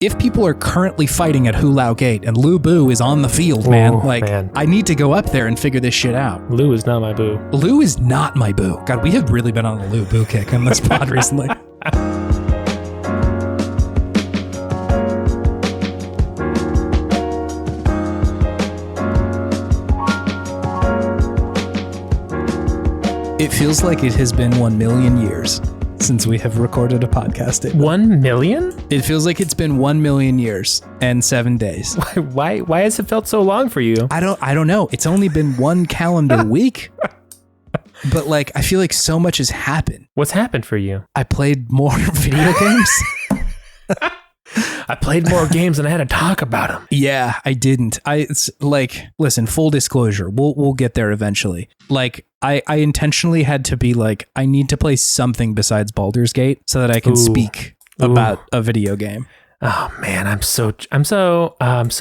if people are currently fighting at Hulao Gate and Lu Bu is on the field, man, I need to go up there and figure this shit out. Lu is not my boo. Lu is not my boo. God, we have really been on a Lu Bu kick on this pod recently. It feels like it has been 1 million years since we have recorded a podcast. 1 million? It feels like it's been 1 million years and 7 days. Why has it felt so long for you? I don't know. It's only been one calendar week. But like, I feel like so much has happened. What's happened for you? I played more video games. I played more games and I had to talk about them. Yeah, I didn't. It's like, listen, full disclosure, we'll get there eventually. Like, I intentionally had to be like, I need to play something besides Baldur's Gate so that I can speak about a video game. Oh man, I'm so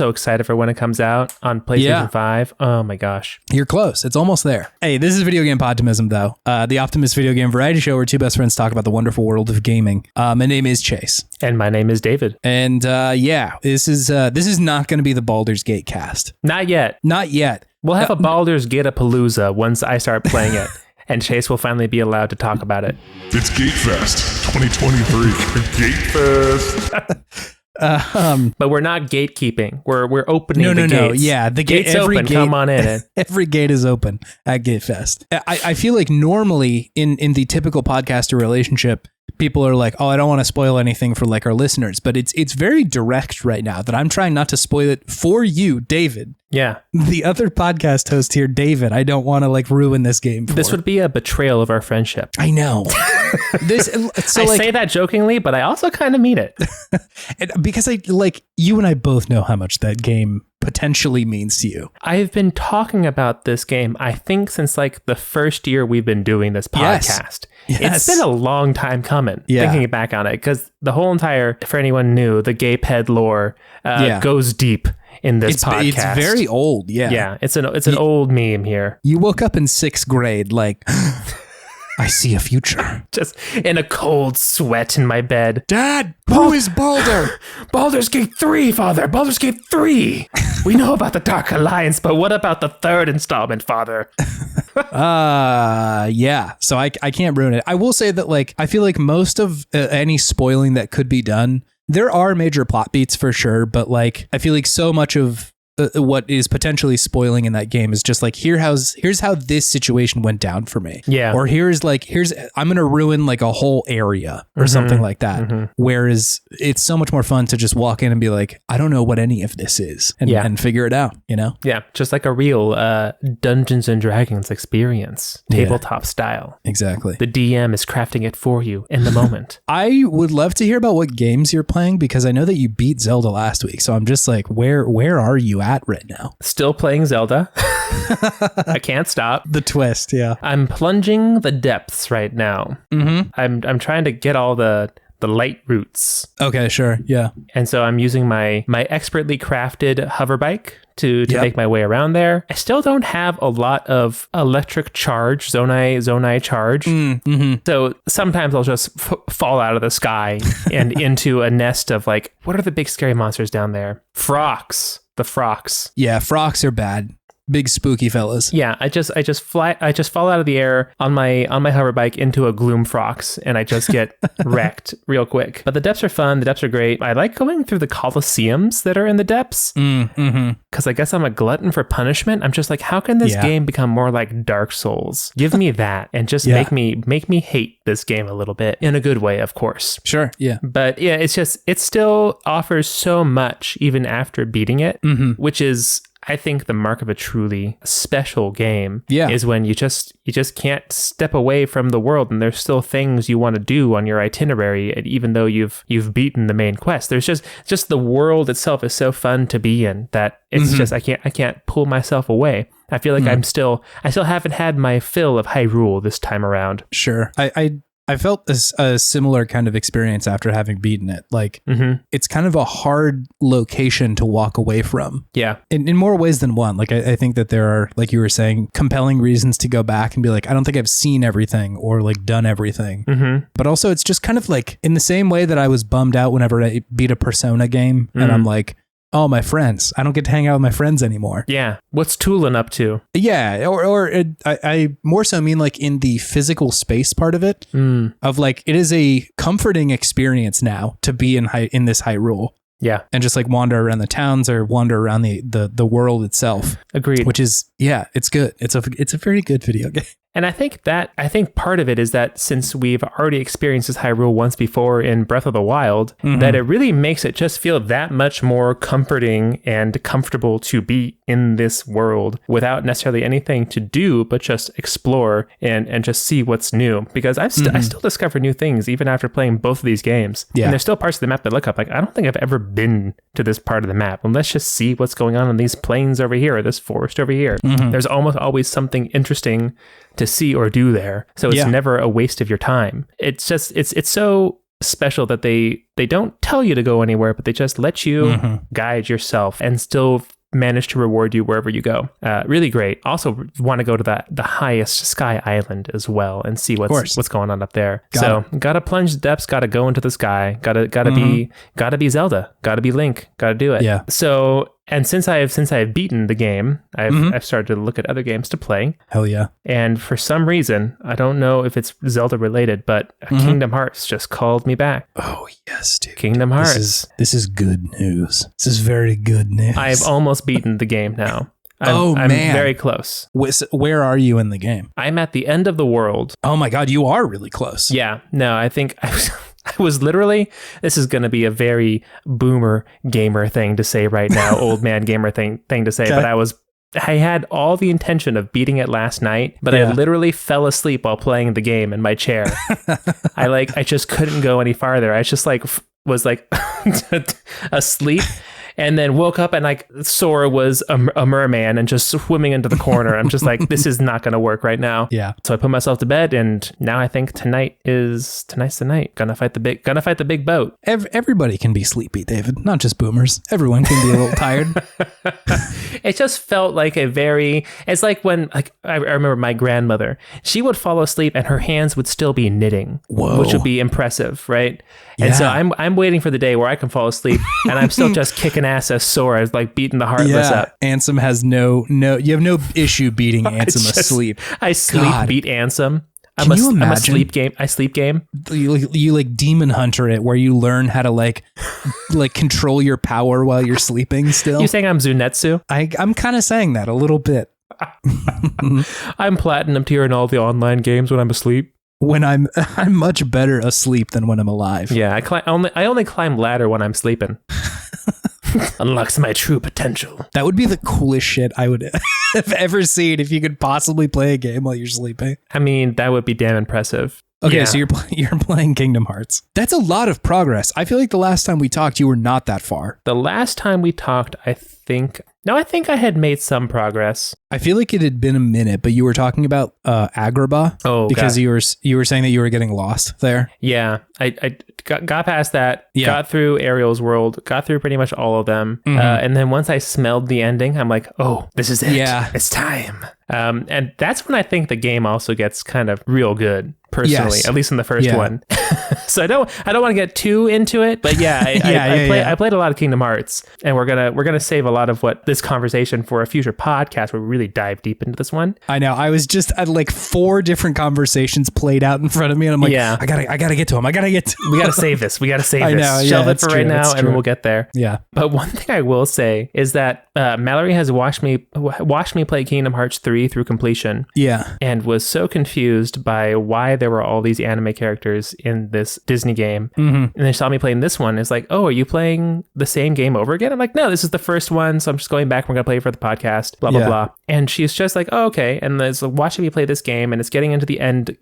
excited for when it comes out on PlayStation 5. Oh my gosh. You're close. It's almost there. Hey, this is Video Game Podtimism though. The Optimist video game variety show where two best friends talk about the wonderful world of gaming. My name is Chase. And my name is David. And this is not going to be the Baldur's Gate cast. Not yet. Not yet. We'll have a Baldur's Gate-a-palooza once I start playing it. And Chase will finally be allowed to talk about it. It's Gatefest 2023. Gatefest. But we're not gatekeeping. We're opening the gates. No. Yeah, the gate's open. Come on in. Every gate is open at Gatefest. I feel like normally in the typical podcaster relationship, people are like, oh, I don't want to spoil anything for like our listeners, but it's very direct right now that I'm trying not to spoil it for you, David. Yeah. The other podcast host here, David, I don't want to like ruin this game for. This would be a betrayal of our friendship. I know. I say that jokingly, but I also kind of mean it. Because you and I both know how much that game potentially means to you. I've been talking about this game, I think, since like the first year we've been doing this podcast. Yes. It's been a long time coming, thinking back on it, because the whole entire, for anyone new, the Gaped lore goes deep in this podcast. It's very old, Yeah, it's an old meme here. You woke up in 6th grade like, I see a future. Just in a cold sweat in my bed. Dad, who is Baldur? Baldur's Gate 3, Father. Baldur's Gate 3. We know about the Dark Alliance, but what about the 3rd installment, Father? Yeah. So I can't ruin it. I will say that like, I feel like most of any spoiling that could be done, there are major plot beats for sure, but like, I feel like so much of what is potentially spoiling in that game is just like, here's how this situation went down for me. Yeah. Or here's I'm going to ruin like a whole area or something like that. Mm-hmm. Whereas it's so much more fun to just walk in and be like, I don't know what any of this is and figure it out, you know? Yeah. Just like a real Dungeons and Dragons experience, tabletop style. Exactly. The DM is crafting it for you in the moment. I would love to hear about what games you're playing because I know that you beat Zelda last week. So I'm just like, where are you at right now? Still playing Zelda. I can't stop. The twist, yeah. I'm plunging the depths right now. Mm-hmm. I'm trying to get all the light routes. Okay, sure, yeah. And so I'm using my expertly crafted hover bike to make my way around there. I still don't have a lot of electric charge, zonai charge. Mm-hmm. So sometimes I'll just fall out of the sky and into a nest of like, what are the big scary monsters down there? Frogs. The frogs. Yeah, frogs are bad. Big spooky fellas. Yeah, I just fall out of the air on my hover bike into a gloom frogs and I just get wrecked real quick. But the depths are fun. The depths are great. I like going through the Colosseums that are in the depths. Because I guess I'm a glutton for punishment. I'm just like, how can this game become more like Dark Souls? Give me that and just make me hate this game a little bit in a good way, of course. Sure, yeah. But yeah, it still offers so much even after beating it, which is, I think, the mark of a truly special game is when you just can't step away from the world and there's still things you want to do on your itinerary, and even though you've beaten the main quest. There's just the world itself is so fun to be in that it's just I can't pull myself away. I feel like I still haven't had my fill of Hyrule this time around. Sure. I I felt a similar kind of experience after having beaten it. Like, it's kind of a hard location to walk away from. Yeah. In more ways than one. Like, I think that there are, like you were saying, compelling reasons to go back and be like, I don't think I've seen everything or like done everything. But also it's just kind of like in the same way that I was bummed out whenever I beat a Persona game and I'm like, oh, my friends. I don't get to hang out with my friends anymore. Yeah. What's Tulin up to? Yeah. I more so mean like in the physical space part of it, of like, it is a comforting experience now to be in this Hyrule. Yeah. And just like wander around the towns or wander around the world itself. Agreed. Which is, yeah, it's good. It's a very good video game. And I think part of it is that since we've already experienced this Hyrule once before in Breath of the Wild, that it really makes it just feel that much more comforting and comfortable to be in this world without necessarily anything to do, but just explore and just see what's new. Because I still discover new things even after playing both of these games. Yeah. And there's still parts of the map that look up like, I don't think I've ever been to this part of the map. And let's just see what's going on in these plains over here or this forest over here. There's almost always something interesting to see or do there. So it's never a waste of your time. It's just, it's so special that they don't tell you to go anywhere, but they just let you guide yourself and still manage to reward you wherever you go. Really great. Also want to go to the highest Sky Island as well and see what's going on up there. Gotta plunge the depths, gotta go into the sky, gotta be Zelda, gotta be Link, gotta do it. Yeah. So, and since I have beaten the game, I've started to look at other games to play. Hell yeah. And for some reason, I don't know if it's Zelda related, but Kingdom Hearts just called me back. Oh, yes, dude. Kingdom Hearts. This is good news. This is very good news. I've almost beaten the game now. I'm very close. Where are you in the game? I'm at the end of the world. Oh my God, you are really close. Yeah. No, I think I was literally, this is going to be a very boomer gamer thing to say right now, old man gamer thing to say, but I had all the intention of beating it last night, but I literally fell asleep while playing the game in my chair. I just couldn't go any farther. I just was asleep. And then woke up and like Sora was a merman and just swimming into the corner. I'm just like, this is not going to work right now. Yeah. So I put myself to bed, and now I think tonight's the night. Gonna fight the big boat. Everybody can be sleepy, David. Not just boomers. Everyone can be a little tired. It just felt like it's like when I remember my grandmother, she would fall asleep and her hands would still be knitting. Whoa. Which would be impressive, right? And so I'm waiting for the day where I can fall asleep and I'm still just kicking ass as Sora, like beating the heartless up. Ansem has you have no issue beating Ansem asleep. I beat Ansem. Can you imagine? I'm a sleep game. You like demon hunter it where you learn how to like control your power while you're sleeping still. You saying I'm Zunetsu? I'm kind of saying that a little bit. I'm platinum tier in all the online games when I'm asleep. When I'm much better asleep than when I'm alive. Yeah, I only climb ladder when I'm sleeping. Unlocks my true potential. That would be the coolest shit I would have ever seen if you could possibly play a game while you're sleeping. I mean, that would be damn impressive. Okay, so you're playing Kingdom Hearts. That's a lot of progress. I feel like the last time we talked, you were not that far. The last time we talked, I think I had made some progress. I feel like it had been a minute, but you were talking about Agrabah. Oh, because you were saying that you were getting lost there. Yeah, I got past that. Yeah. Got through Ariel's world. Got through pretty much all of them. And then once I smelled the ending, I'm like, oh, this is it. Yeah, it's time. And that's when I think the game also gets kind of real good. Personally, at least in the first one. So I don't want to get too into it, but I played a lot of Kingdom Hearts, and we're gonna save a lot of what this conversation for a future podcast where we really dive deep into this one. I know. I was just at like 4 different conversations played out in front of me, and I'm like, I gotta get to them. We gotta save this. I know, Shelve it for right now, and we'll get there. Yeah. But one thing I will say is that Mallory has watched me play Kingdom Hearts 3 through completion. Yeah. And was so confused by why there were all these anime characters in this Disney game. And they saw me playing this one. It's like, oh, are you playing the same game over again? I'm like, no, this is the first one. So I'm just going back. We're going to play it for the podcast, blah, blah, blah. And she's just like, oh, okay. And there's watching me play this game, and it's getting into the end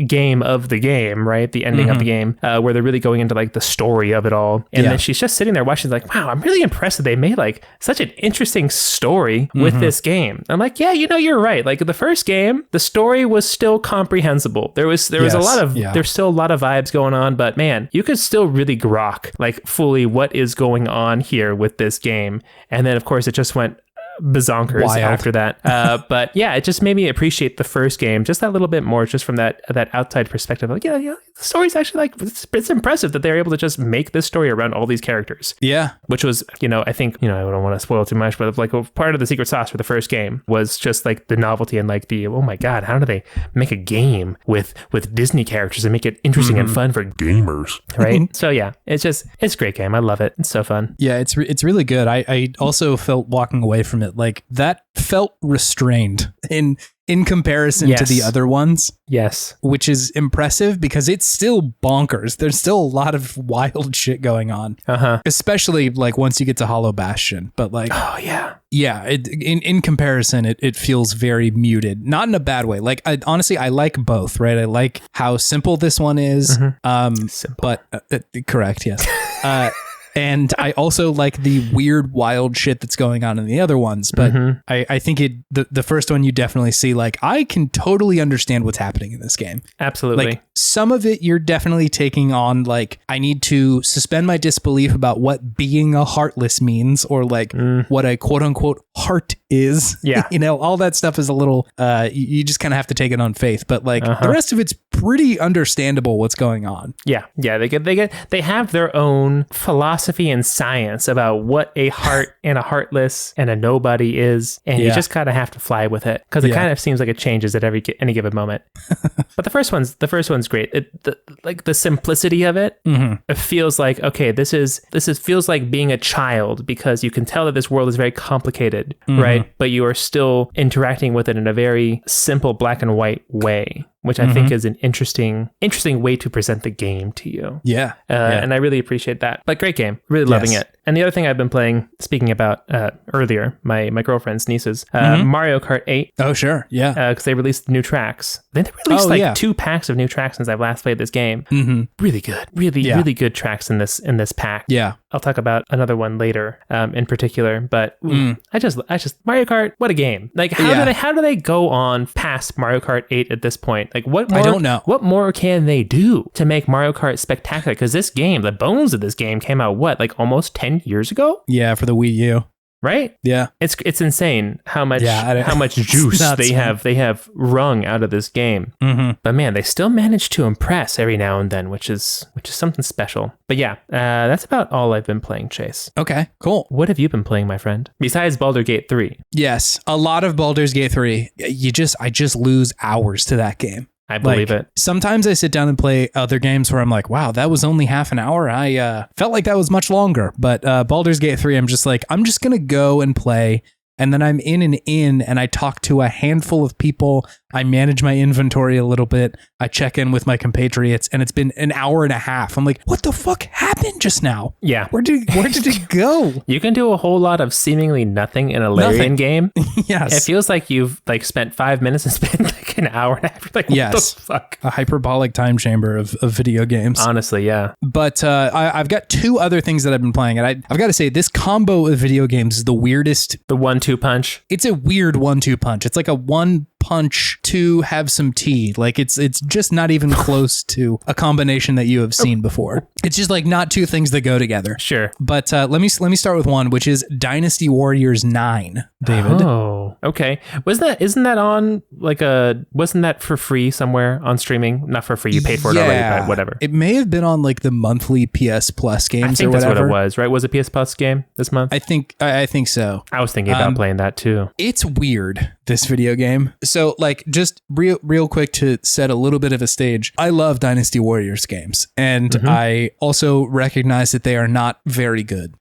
game of the game, right? The ending of the game, where they're really going into like the story of it all. And then she's just sitting there watching, like, wow, I'm really impressed that they made like such an interesting story with this game. I'm like, yeah, you you're right. Like the first game, the story was still comprehensible. There's still a lot of vibes going on, but man, you could still really grok like fully what is going on here with this game. And then of course it just went bazonkers wild after that. But yeah, it just made me appreciate the first game just that little bit more, just from that outside perspective. Like, yeah, the story's actually like, it's impressive that they're able to just make this story around all these characters. Yeah. Which was, I think, I don't want to spoil too much, but like part of the secret sauce for the first game was just like the novelty and like the, oh my God, how do they make a game with Disney characters and make it interesting and fun for gamers? Right. So yeah, it's a great game. I love it. It's so fun. Yeah, it's really good. I also felt walking away from it like that felt restrained in comparison to the other ones. Yes. Which is impressive because it's still bonkers. There's still a lot of wild shit going on. Especially like once you get to Hollow Bastion. But like, oh yeah. Yeah, in comparison, it feels very muted. Not in a bad way. Like, honestly, I like both, right? I like how simple this one is. Simple. But correct, yes. And I also like the weird, wild shit that's going on in the other ones. But I think the first one, you definitely see, like, I can totally understand what's happening in this game. Absolutely. Like, some of it, you're definitely taking on, like, I need to suspend my disbelief about what being a heartless means, or, like, what a quote-unquote heart is. Yeah. All that stuff is a little, you just kind of have to take it on faith. But, like, the rest of it's pretty understandable what's going on. Yeah. Yeah. They have their own philosophy and science about what a heart and a heartless and a nobody is, and you just kind of have to fly with it, because it kind of seems like it changes at any given moment. But the first one's great. Like the simplicity of it, it feels like, okay, this feels like being a child, because you can tell that this world is very complicated, right? But you are still interacting with it in a very simple black and white way, which I think is an interesting way to present the game to you. Yeah. And I really appreciate that. But great game. Really loving it. And the other thing I've been playing, speaking about earlier, my girlfriend's nieces, Mario Kart 8. Oh, sure. Yeah. Because they released new tracks. They released 2 packs of new tracks since I've last played this game. Really good. Really good tracks in this pack. Yeah. I'll talk about another one later in particular. But I just Mario Kart, what a game. Like, how do they go on past Mario Kart 8 at this point? Like, what more, I don't know. What more can they do to make Mario Kart spectacular? Because this game, the bones of this game came out, like almost 10 years ago? Yeah, for the Wii U. Right? Yeah. It's insane how much juice they have wrung out of this game. But man, they still manage to impress every now and then, which is something special. But yeah, that's about all I've been playing, Chase. Okay, cool. What have you been playing, my friend? Besides Baldur's Gate 3? Yes, a lot of Baldur's Gate 3. I just lose hours to that game. I believe it. Sometimes I sit down and play other games where I'm like, wow, that was only half an hour. I felt like that was much longer. But Baldur's Gate 3, I'm just going to go and play. And then I'm in an inn and I talk to a handful of people. I manage my inventory a little bit. I check in with my compatriots, and it's been an hour and a half. I'm like, what the fuck happened just now? Yeah. Where did it go? You can do a whole lot of seemingly nothing in a Larian game. Yes. It feels like you've spent 5 minutes and spent like an hour and a half. Like, what the fuck? A hyperbolic time chamber of video games. Honestly, yeah. But I've got 2 other things that I've been playing, and I've got to say, this combo of video games is the weirdest. The 1-2 punch. It's a weird 1-2 punch. It's like a 1 punch to have some tea. Like, it's just not even close to a combination that you have seen before. It's just like not 2 things that go together. Sure. But let me start with one, which is Dynasty Warriors 9, David. Oh, okay. Isn't that on wasn't that for free somewhere on streaming? Not for free, you paid for it already, but whatever. It may have been on like the monthly PS Plus games, I think or that's whatever. what it was, right? Was it PS Plus game this month? I think so. I was thinking about playing that too. It's weird, this video game. So, like, just real quick to set a little bit of a stage. I love Dynasty Warriors games, and I also recognize that they are not very good.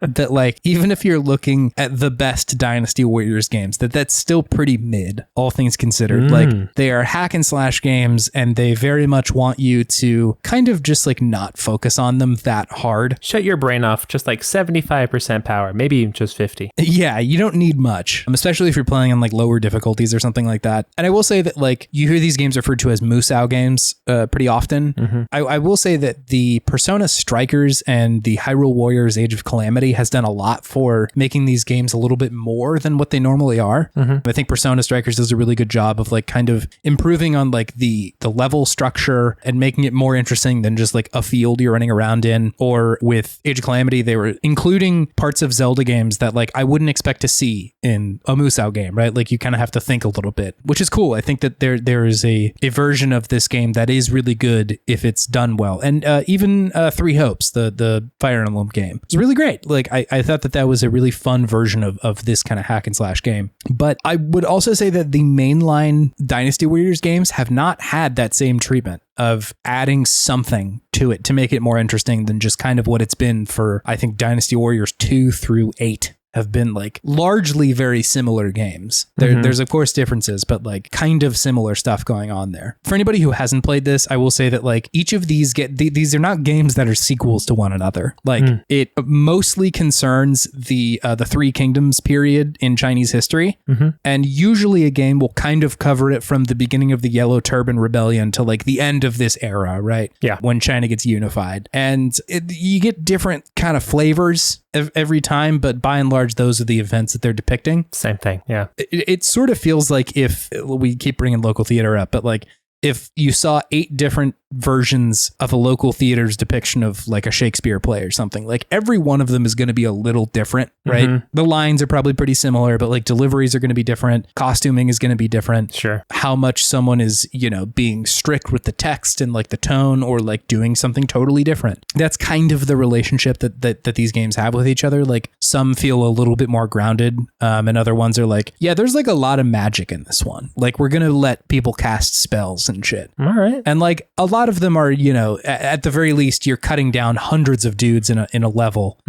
That, like, even if you're looking at the best Dynasty Warriors games, that's still pretty mid, all things considered. Like, they are hack and slash games, and they very much want you to kind of just like not focus on them that hard. Shut your brain off, just like 75% power, maybe just 50. Yeah, you don't need much, especially if you're playing on like lower difficulties or something like that. And I will say that like you hear these games referred to as Musou games pretty often. I will say that the Persona Strikers and the Hyrule Warriors Age of Calamity has done a lot for making these games a little bit more than what they normally are. I think Persona Strikers does a really good job of like kind of improving on like the level structure and making it more interesting than just like a field you're running around in. Or with Age of Calamity, they were including parts of Zelda games that like I wouldn't expect to see in a Musou game, right? Like you kind of have to think a little bit, which is cool. I think that there is a version of this game that is really good if it's done well. And even Three Hopes, the Fire Emblem game, was really great. Like I thought that was a really fun version of this kind of hack and slash game. But I would also say that the mainline Dynasty Warriors games have not had that same treatment of adding something to it to make it more interesting than just kind of what it's been for, I think, Dynasty Warriors 2 through 8 have been like largely very similar games. There's of course differences, but like kind of similar stuff going on there. For anybody who hasn't played this, I will say that like each of these these are not games that are sequels to one another. Like it mostly concerns the Three Kingdoms period in Chinese history. And usually a game will kind of cover it from the beginning of the Yellow Turban Rebellion to like the end of this era, right? Yeah. When China gets unified. And you get different kind of flavors every time, but by and large, those are the events that they're depicting. Same thing. Yeah. It sort of feels like if we keep bringing local theater up, but like if you saw 8 different versions of a local theater's depiction of like a Shakespeare play or something, like every one of them is going to be a little different, right? The lines are probably pretty similar, but like deliveries are going to be different. Costuming is going to be different. Sure. How much someone is, you know, being strict with the text and like the tone or like doing something totally different. That's kind of the relationship that these games have with each other. Like some feel a little bit more grounded and other ones are like, yeah, there's like a lot of magic in this one. Like we're going to let people cast spells and shit. All right. And like a lot of them are, you know, at the very least, you're cutting down hundreds of dudes in a level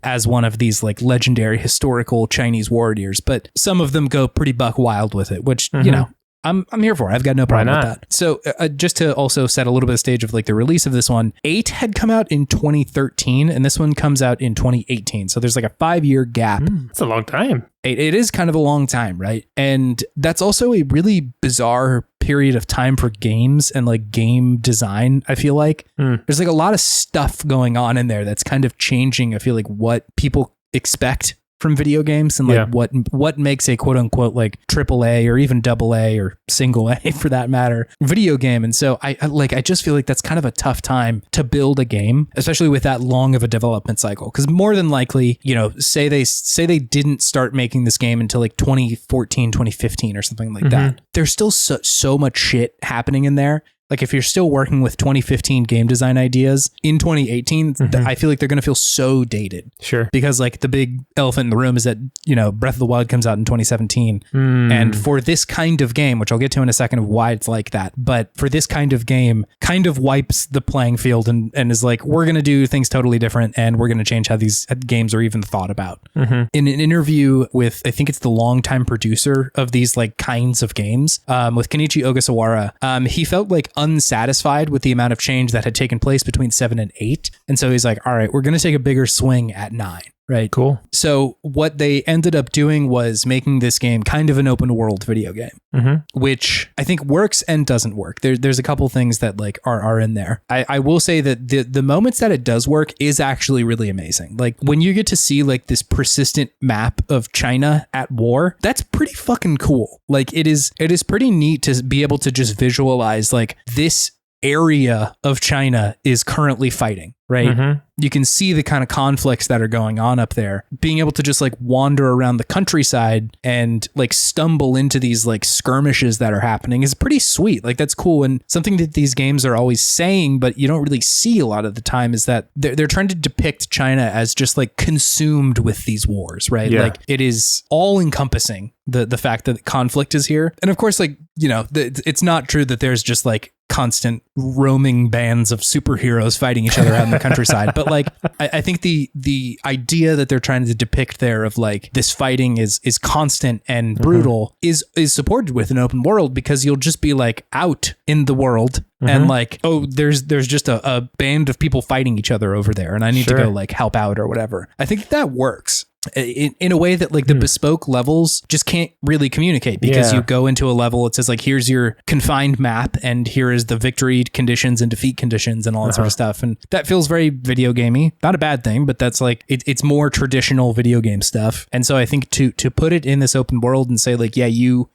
as one of these like legendary historical Chinese warriors. But some of them go pretty buck wild with it, which, you know, I'm here for it. I've got no problem with that. So just to also set a little bit of stage of like the release of this one, 8 had come out in 2013 and this one comes out in 2018. So there's like a 5-year gap. It's a long time. It is kind of a long time, right? And that's also a really bizarre period of time for games and like game design. I feel like there's like a lot of stuff going on in there that's kind of changing. I feel like what people expect from video games and like what makes a quote unquote like AAA or even AA or single A for that matter video game. And so I just feel like that's kind of a tough time to build a game, especially with that long of a development cycle. Because more than likely, you know, say they didn't start making this game until like 2014, 2015 or something like that. There's still so much shit happening in there. Like if you're still working with 2015 game design ideas in 2018, I feel like they're going to feel so dated. Sure. Because like the big elephant in the room is that, you know, Breath of the Wild comes out in 2017. And for this kind of game, which I'll get to in a second of why it's like that, but for this kind of game, kind of wipes the playing field and is like, we're going to do things totally different and we're going to change how these games are even thought about. In an interview with, I think it's the longtime producer of these like kinds of games, with Kenichi Ogasawara, he felt like unsatisfied with the amount of change that had taken place between 7 and 8. And so he's like, all right, we're going to take a bigger swing at 9. Right. Cool. So what they ended up doing was making this game kind of an open world video game, which I think works and doesn't work. There's a couple things that like are in there. I will say that the moments that it does work is actually really amazing. Like when you get to see like this persistent map of China at war, that's pretty fucking cool. Like it is pretty neat to be able to just visualize like this area of China is currently fighting, right? You can see the kind of conflicts that are going on up there. Being able to just like wander around the countryside and like stumble into these like skirmishes that are happening is pretty sweet. Like that's cool. And something that these games are always saying, but you don't really see a lot of the time is that they're trying to depict China as just like consumed with these wars, right? Yeah. Like it is all encompassing the fact that conflict is here. And of course, like, you know, it's not true that there's just like constant roaming bands of superheroes fighting each other out in the countryside. But like, I think the idea that they're trying to depict there of like this fighting is constant and brutal is supported with an open world, because you'll just be like out in the world and like, oh, there's just a band of people fighting each other over there and I need to go like help out or whatever. I think that works. in a way that like the bespoke levels just can't really communicate, because you go into a level, it says like, here's your confined map and here is the victory conditions and defeat conditions and all that sort of stuff. And that feels very video gamey. Not a bad thing, but that's like, it's more traditional video game stuff. And so I think to put it in this open world and say like, yeah,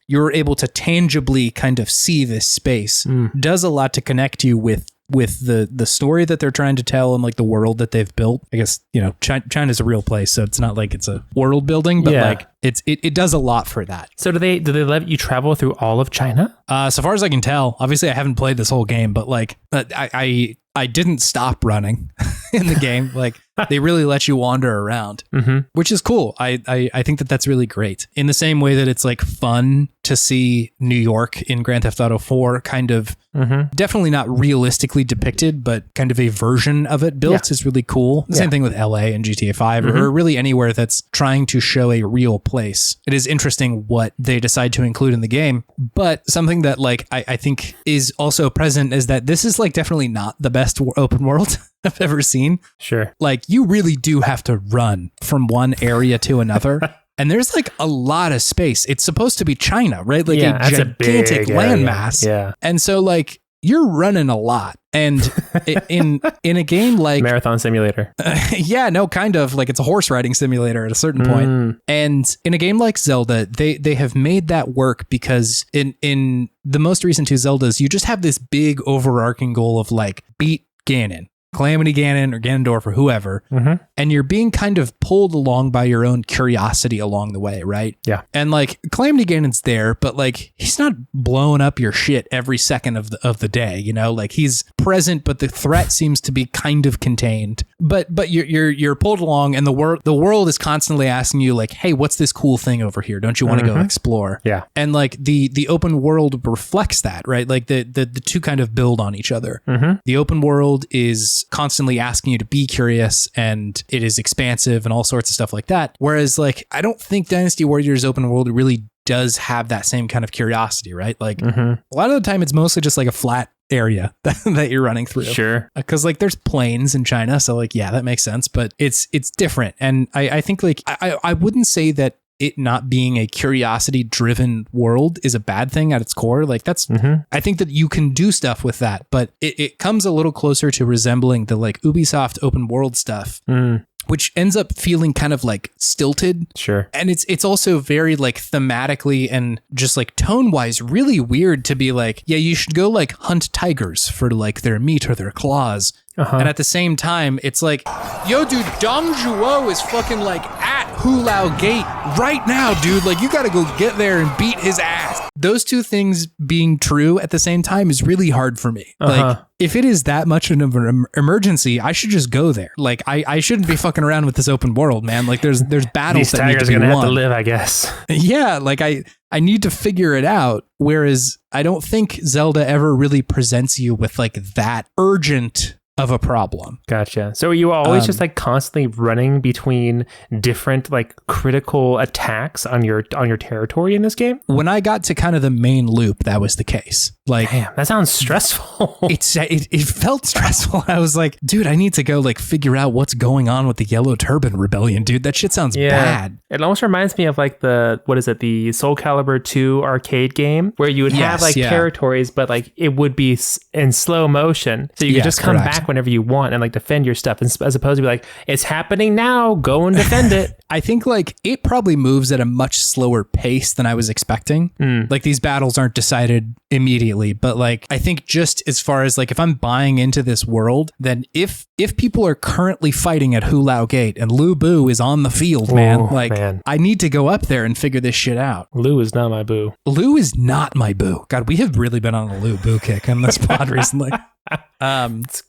you're able to tangibly kind of see this space does a lot to connect you with the story that they're trying to tell and like the world that they've built. I guess, you know, China's a real place, so it's not like it's a world building, but like it does a lot for that. So do they let you travel through all of China? So far as I can tell, obviously I haven't played this whole game, but like I didn't stop running in the game. Like they really let you wander around, which is cool. I think that's really great. In the same way that it's like fun to see New York in Grand Theft Auto 4 kind of definitely not realistically depicted, but kind of a version of it built is really cool. The same thing with LA and GTA 5 or really anywhere that's trying to show a real place. It is interesting what they decide to include in the game, but something that like I think is also present is that this is like definitely not the best open world I've ever seen. Sure. Like you really do have to run from one area to another. And there's like a lot of space. It's supposed to be China, right? Like a gigantic landmass. Yeah. And so like you're running a lot. And in a game like Marathon Simulator. Yeah, no, kind of like it's a horse riding simulator at a certain point. And in a game like Zelda, they have made that work because in the most recent two Zeldas, you just have this big overarching goal of like beat Ganon. Calamity Ganon or Ganondorf or whoever, and you're being kind of pulled along by your own curiosity along the way, right? Yeah. And like Calamity Ganon's there, but like he's not blowing up your shit every second of the day, you know? Like he's present, but the threat seems to be kind of contained. But you're pulled along, and the world is constantly asking you like, hey, what's this cool thing over here? Don't you want to go explore? Yeah. And like the open world reflects that, right? Like the two kind of build on each other. The open world is constantly asking you to be curious, and it is expansive and all sorts of stuff like that. Whereas like, I don't think Dynasty Warriors open world really does have that same kind of curiosity, right? Like a lot of the time it's mostly just like a flat area that you're running through. Sure. Because like there's plains in China. So like, yeah, that makes sense, but it's different. And I think like, I wouldn't say that it not being a curiosity driven world is a bad thing at its core. Like that's, I think that you can do stuff with that, but it comes a little closer to resembling the like Ubisoft open world stuff, which ends up feeling kind of like stilted. Sure. And it's also very like thematically and just like tone wise really weird to be like, yeah, you should go like hunt tigers for like their meat or their claws. And at the same time, it's like, yo, dude, Dong Zhuo is fucking like at Hulao Gate right now, dude. Like, you got to go get there and beat his ass. Those two things being true at the same time is really hard for me. Like, if it is that much of an emergency, I should just go there. Like, I shouldn't be fucking around with this open world, man. Like, there's battles that need to be won. These tigers are going to have to live, I guess. Yeah, like, I need to figure it out. Whereas I don't think Zelda ever really presents you with like that urgent of a problem. Gotcha. So are you always just like constantly running between different like critical attacks on your territory in this game? When I got to kind of the main loop, that was the case. Like, damn, that sounds stressful. It felt stressful. I was like, dude, I need to go like figure out what's going on with the Yellow Turban Rebellion, dude. That shit sounds bad. It almost reminds me of like the Soul Calibur 2 arcade game where you would have like territories, but like it would be in slow motion. So you could just come back whenever you want and like defend your stuff, as opposed to be like, it's happening now, go and defend it. I think like it probably moves at a much slower pace than I was expecting. Like these battles aren't decided immediately, but like I think just as far as like if I'm buying into this world, then if people are currently fighting at Hulao Gate and Lu Bu is on the field, I need to go up there and figure this shit out. Lu is not my boo. Lu is not my boo. God, we have really been on a Lu Bu kick on this pod recently.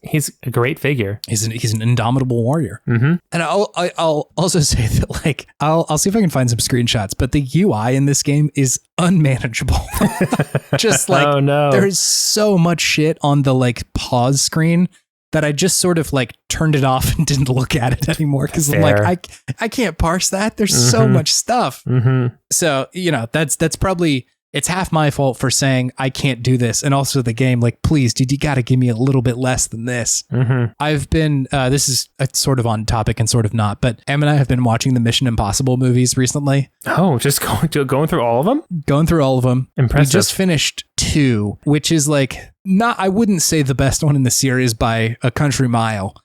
He's a great figure. He's an indomitable warrior. And I'll also say that like I'll see if I can find some screenshots, but the UI in this game is unmanageable. Just like, oh no, there's so much shit on the like pause screen that I just sort of like turned it off and didn't look at it anymore because I'm like, I can't parse that. There's so much stuff. So, you know, that's probably it's half my fault for saying I can't do this. And also the game, like, please, dude, you got to give me a little bit less than this. I've been, this is sort of on topic and sort of not, but Em and I have been watching the Mission Impossible movies recently. Oh, just going through all of them? Going through all of them. Impressive. We just finished 2, which is like, not, I wouldn't say the best one in the series by a country mile,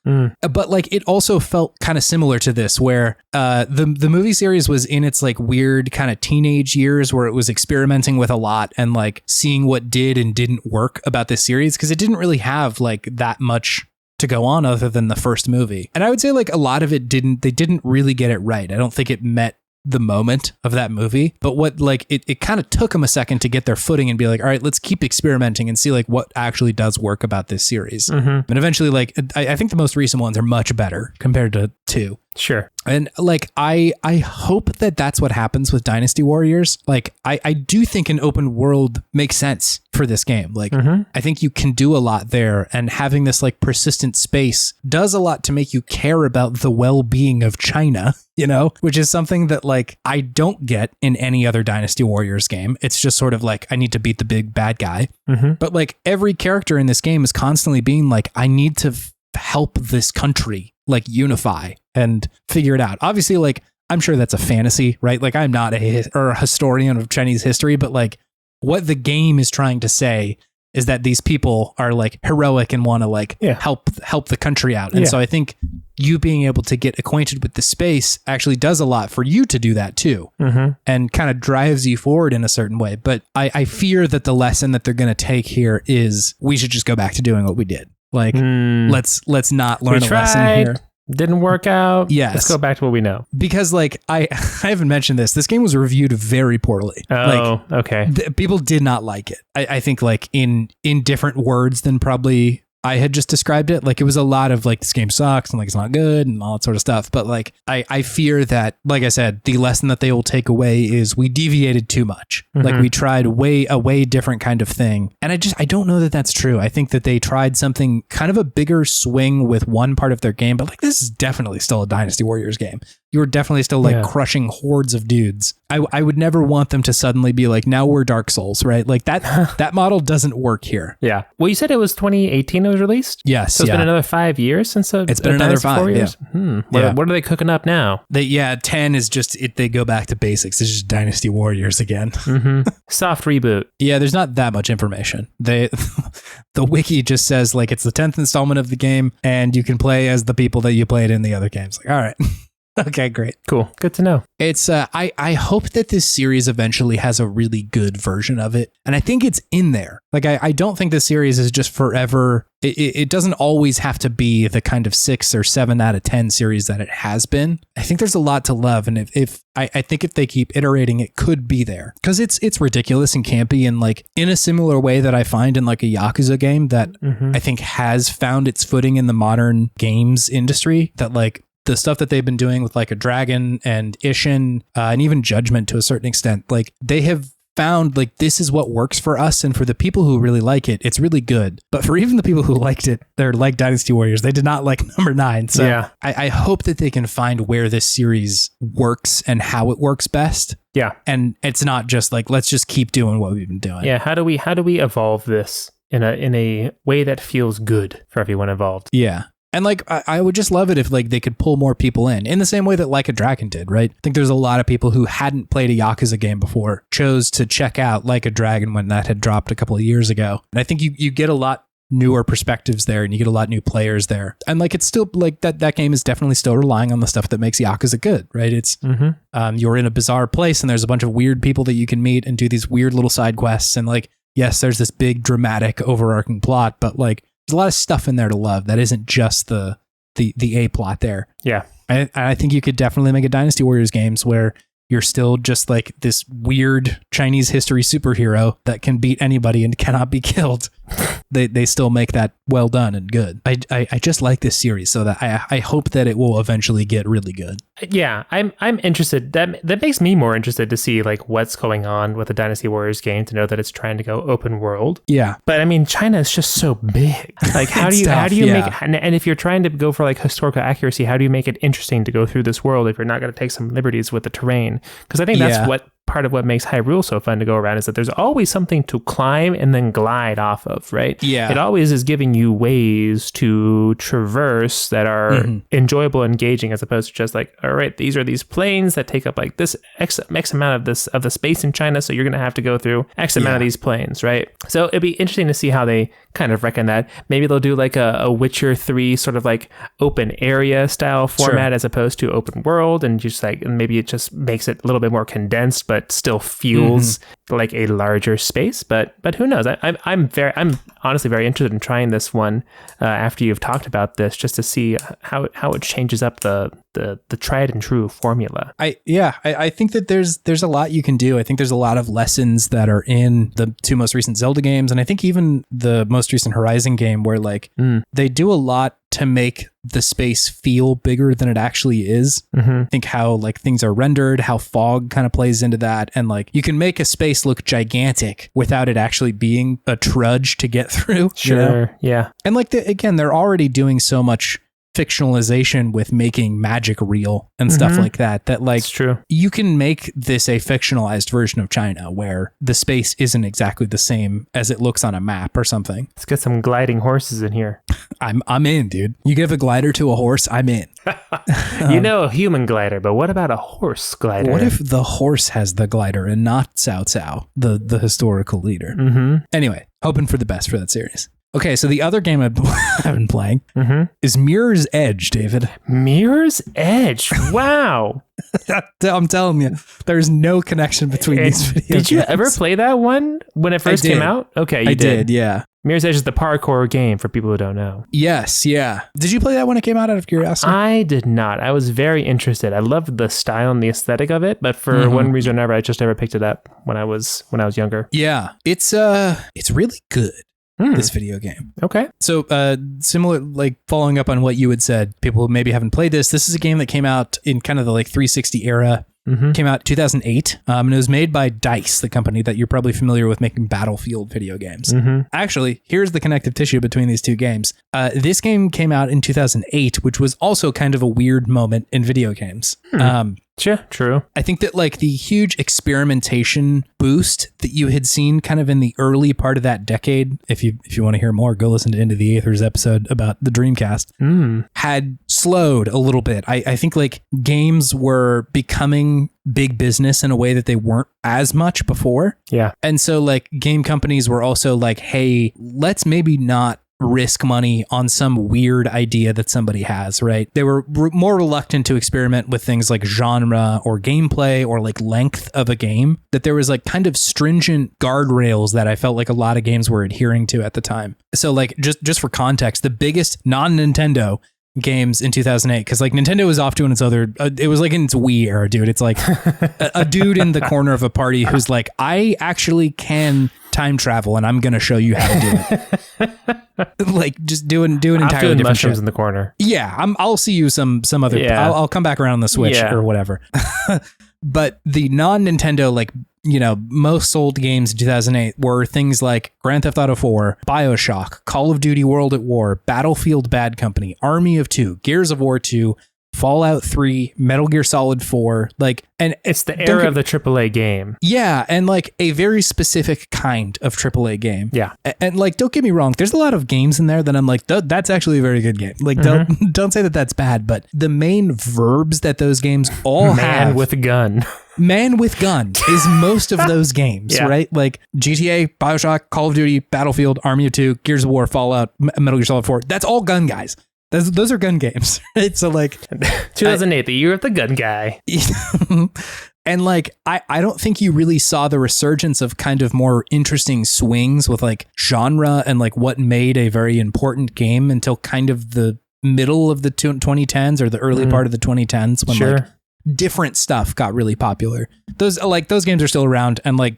but like it also felt kind of similar to this, where the movie series was in its like weird kind of teenage years where it was experimenting with a lot and like seeing what did and didn't work about this series, because it didn't really have like that much to go on other than the first movie. And I would say like a lot of it they didn't really get it right. I don't think it met the moment of that movie, but what like it kind of took them a second to get their footing and be like, all right, let's keep experimenting and see like what actually does work about this series. And eventually, like I think the most recent ones are much better compared to 2. Sure. And like I hope that that's what happens with Dynasty Warriors. Like I do think an open world makes sense for this game. Like I think you can do a lot there, and having this like persistent space does a lot to make you care about the well-being of China, you know, which is something that like I don't get in any other Dynasty Warriors game. It's just sort of like I need to beat the big bad guy. But like every character in this game is constantly being like, I need to help this country like unify and figure it out. Obviously, like I'm sure that's a fantasy, right? Like I'm not a historian of Chinese history, but like what the game is trying to say is that these people are like heroic and want to like help the country out. And so I think you being able to get acquainted with the space actually does a lot for you to do that too, and kind of drives you forward in a certain way. But I fear that the lesson that they're going to take here is we should just go back to doing what we did. Like, let's not learn a lesson here. Didn't work out. Yes. Let's go back to what we know. Because like, I haven't mentioned this. This game was reviewed very poorly. Oh, like, okay. People did not like it. I think like in different words than probably I had just described it. Like it was a lot of like, this game sucks and like, it's not good and all that sort of stuff. But like, I fear that, like I said, the lesson that they will take away is we deviated too much. Like we tried a way different kind of thing. And I don't know that that's true. I think that they tried something kind of a bigger swing with one part of their game, but like, this is definitely still a Dynasty Warriors game. You're definitely still like crushing hordes of dudes. I would never want them to suddenly be like, now we're Dark Souls, right? Like that model doesn't work here. Yeah. Well, you said it was 2018 it was released? Yes. So it's been another 5 years since it's been another 5 years. What are they cooking up now? 10 is just they go back to basics. It's just Dynasty Warriors again. Soft reboot. Yeah, there's not that much information. The wiki just says like it's the 10th installment of the game and you can play as the people that you played in the other games. Like, all right. Okay, great. Cool. Good to know. It's I hope that this series eventually has a really good version of it. And I think it's in there. Like I don't think this series is just forever. It doesn't always have to be the kind of 6 or 7 out of 10 series that it has been. I think there's a lot to love. And if they keep iterating, it could be there. Because it's ridiculous and campy and like in a similar way that I find in like a Yakuza game that I think has found its footing in the modern games industry, that like the stuff that they've been doing with like a Dragon and Ishin and even Judgment to a certain extent, like they have found like this is what works for us, and for the people who really like it, it's really good. But for even the people who liked it, they're like Dynasty Warriors, they did not like number 9. So I hope that they can find where this series works and how it works best. Yeah. And it's not just like, let's just keep doing what we've been doing. Yeah. How do we evolve this in a way that feels good for everyone involved? Yeah. And like, I would just love it if like they could pull more people in the same way that Like a Dragon did, right? I think there's a lot of people who hadn't played a Yakuza game before chose to check out Like a Dragon when that had dropped a couple of years ago. And I think you get a lot newer perspectives there and you get a lot of new players there. And like, it's still like that game is definitely still relying on the stuff that makes Yakuza good, right? It's you're in a bizarre place and there's a bunch of weird people that you can meet and do these weird little side quests. And like, yes, there's this big dramatic overarching plot, but like, there's a lot of stuff in there to love that isn't just the A plot there. Yeah. I think you could definitely make a Dynasty Warriors games where you're still just like this weird Chinese history superhero that can beat anybody and cannot be killed. They still make that well done and good. I just like this series, so that I hope that it will eventually get really good. Yeah, I'm interested. That makes me more interested to see like what's going on with the Dynasty Warriors game, to know that it's trying to go open world. Yeah. But I mean, China is just so big. Like how do you make it, and if you're trying to go for like historical accuracy, how do you make it interesting to go through this world if you're not going to take some liberties with the terrain? Because I think that's what part of what makes Hyrule so fun to go around is that there's always something to climb and then glide off of, right? Yeah. It always is giving you ways to traverse that are enjoyable and engaging, as opposed to just like, all right, these are these planes that take up like this X amount of the space in China, so you're going to have to go through X amount of these planes, right? So it'd be interesting to see how they kind of reckon that. Maybe they'll do like a Witcher 3 sort of like open area style format as opposed to open world, and just like, and maybe it just makes it a little bit more condensed, but still feels like a larger space. But who knows? I'm honestly very interested in trying this one after you've talked about this, just to see how it changes up the tried and true formula. I think that there's a lot you can do. I think there's a lot of lessons that are in the two most recent Zelda games, and I think even the most recent Horizon game, where like they do a lot to make the space feel bigger than it actually is. I think how like things are rendered, how fog kind of plays into that, and like you can make a space look gigantic without it actually being a trudge to get through. Sure, you know? Yeah. And like again, they're already doing so much fictionalization with making magic real and stuff like that like it's true. You can make this a fictionalized version of China where the space isn't exactly the same as it looks on a map or something. Let's get some gliding horses in here. I'm in, dude. You give a glider to a horse, I'm in. A human glider, but what about a horse glider? What if the horse has the glider and not Cao Cao, the historical leader? Anyway, hoping for the best for that series. Okay, so the other game I've been playing is Mirror's Edge, David. Mirror's Edge? Wow. I'm telling you, there's no connection between these video games. Did you ever play that one when it first came out? Okay, you did. Yeah. Mirror's Edge is the parkour game for people who don't know. Yes, yeah. Did you play that when it came out of curiosity? I did not. I was very interested. I loved the style and the aesthetic of it, but for one reason or another, I just never picked it up when I was younger. Yeah. It's really good. This video game. Okay. So similar, like following up on what you had said, people who maybe haven't played this is a game that came out in kind of the like 360 era. Came out 2008, and it was made by DICE, the company that you're probably familiar with making Battlefield video games. Actually, here's the connective tissue between these two games. This game came out in 2008, which was also kind of a weird moment in video games. Yeah, true. I think that like the huge experimentation boost that you had seen kind of in the early part of that decade, if you want to hear more, go listen to Into the Aether's episode about the Dreamcast, had slowed a little bit. I think like games were becoming big business in a way that they weren't as much before. Yeah. And so like game companies were also like, hey, let's maybe not risk money on some weird idea that somebody has, right? They were more reluctant to experiment with things like genre or gameplay or like length of a game, that there was like kind of stringent guardrails that I felt like a lot of games were adhering to at the time. So like just for context, the biggest non-Nintendo games in 2008, because like Nintendo was off doing its other, it was like in its Wii era, dude. It's like a dude in the corner of a party who's like, I actually can time travel and I'm going to show you how to do it. Like just doing entirely different mushrooms shit. In the corner. Yeah, I'll see you some other, I'll come back around on the Switch or whatever. But the non-Nintendo, like, you know, most sold games in 2008 were things like Grand Theft Auto 4, BioShock, Call of Duty World at War, Battlefield Bad Company, Army of Two, Gears of War 2, Fallout 3, Metal Gear Solid 4, like, and it's the era of the AAA game. Yeah, and like a very specific kind of AAA game. Yeah. And like, don't get me wrong, there's a lot of games in there that I'm like, that's actually a very good game. Like, don't say that that's bad, but the main verbs that those games all have. Man with a gun. Man with gun is most of those games, right? Like GTA, BioShock, Call of Duty, Battlefield, Army of Two, Gears of War, Fallout, Metal Gear Solid 4. That's all gun guys. Those are gun games, right? So like 2008, the year of the gun guy. And like, I don't think you really saw the resurgence of kind of more interesting swings with like genre and like what made a very important game until kind of the middle of the 2010s or the early part of the 2010s when like different stuff got really popular. Those games are still around, and like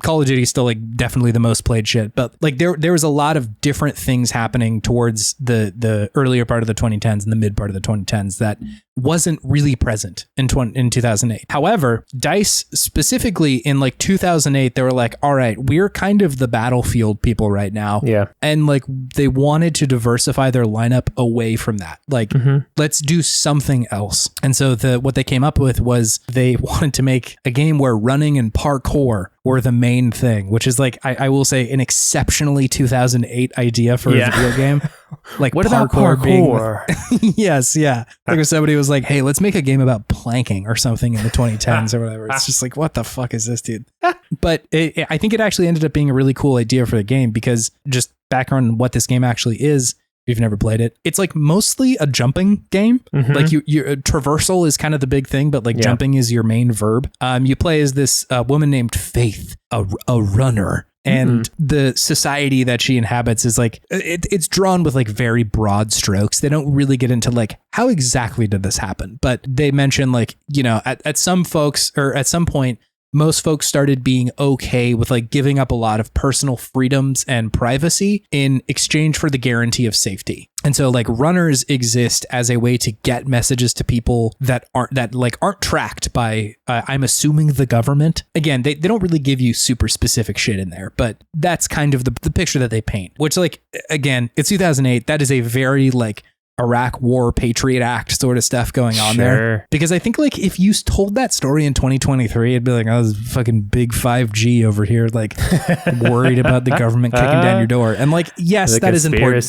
Call of Duty is still like definitely the most played shit, but like there was a lot of different things happening towards the earlier part of the 2010s and the mid part of the 2010s that wasn't really present in 2008. However, DICE specifically in like 2008, they were like, all right, we're kind of the Battlefield people right now. Yeah. And like they wanted to diversify their lineup away from that. Like, let's do something else. And so what they came up with was they wanted to make a game where running and parkour were the main thing, which is like, I will say an exceptionally 2008 idea for a video game. Like what about parkour? Yes, yeah. Like if somebody was like, hey, let's make a game about planking or something in the 2010s or whatever. It's just like, what the fuck is this, dude? But I think it actually ended up being a really cool idea for the game because just background on what this game actually is, if you've never played it, it's like mostly a jumping game. Like you traversal is kind of the big thing, but like jumping is your main verb. You play as this woman named Faith, a runner. And the society that she inhabits is like, it's drawn with like very broad strokes. They don't really get into like, how exactly did this happen? But they mention like, you know, at some folks or at some point, most folks started being okay with like giving up a lot of personal freedoms and privacy in exchange for the guarantee of safety. And so like runners exist as a way to get messages to people that aren't tracked by, I'm assuming, the government. Again, they don't really give you super specific shit in there, but that's kind of the picture that they paint, which like, again, it's 2008. That is a very like Iraq War Patriot Act sort of stuff going on there. Because I think like if you told that story in 2023, it'd be like, oh, this big 5G over here, like worried about the government kicking down your door. And like, yes, that is important.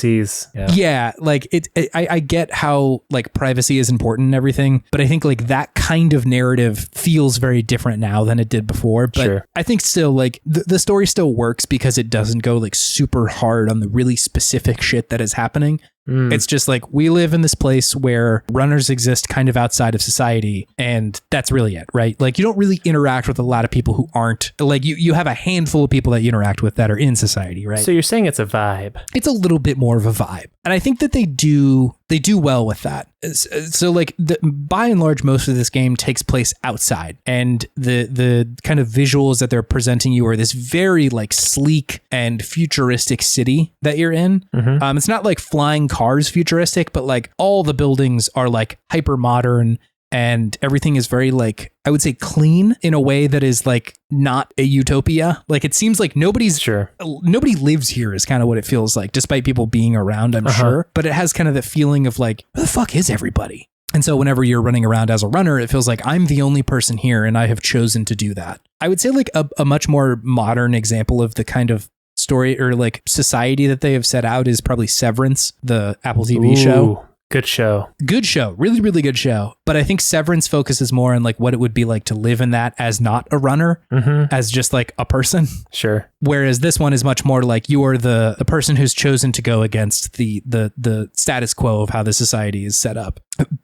Yeah, like I get how like privacy is important and everything, but I think like that kind of narrative feels very different now than it did before. But I think still like the story still works because it doesn't go like super hard on the really specific shit that is happening. It's just like we live in this place where runners exist kind of outside of society, and that's really it, right? Like you don't really interact with a lot of people who aren't like you have a handful of people that you interact with that are in society, right? So you're saying it's a vibe. It's a little bit more of a vibe. And I think that they do well with that. So like by and large, most of this game takes place outside, and the kind of visuals that they're presenting you are this very like sleek and futuristic city that you're in. It's not like flying cars futuristic, but like all the buildings are like hyper modern and everything is very like, I would say clean in a way that is like not a utopia. Like it seems like nobody lives here is kind of what it feels like, despite people being around, I'm sure. But it has kind of the feeling of like, where the fuck is everybody? And so whenever you're running around as a runner, it feels like I'm the only person here and I have chosen to do that. I would say like a much more modern example of the kind of story or like society that they have set out is probably Severance, the Apple TV show. Good show. Good show. Really, really good show. But I think Severance focuses more on like what it would be like to live in that as not a runner, as just like a person. Sure. Whereas this one is much more like you are the person who's chosen to go against the status quo of how the society is set up.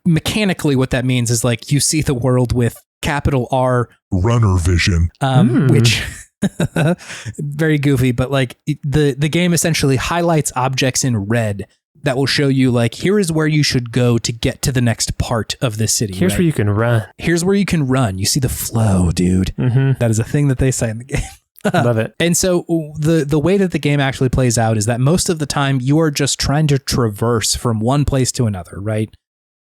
Mechanically, what that means is like you see the world with capital R runner vision, which very goofy, but like the game essentially highlights objects in red that will show you like, here is where you should go to get to the next part of this city. Here's where you can run. Here's where you can run. You see the flow, dude. That is a thing that they say in the game. Love it. And so the way that the game actually plays out is that most of the time you are just trying to traverse from one place to another, right?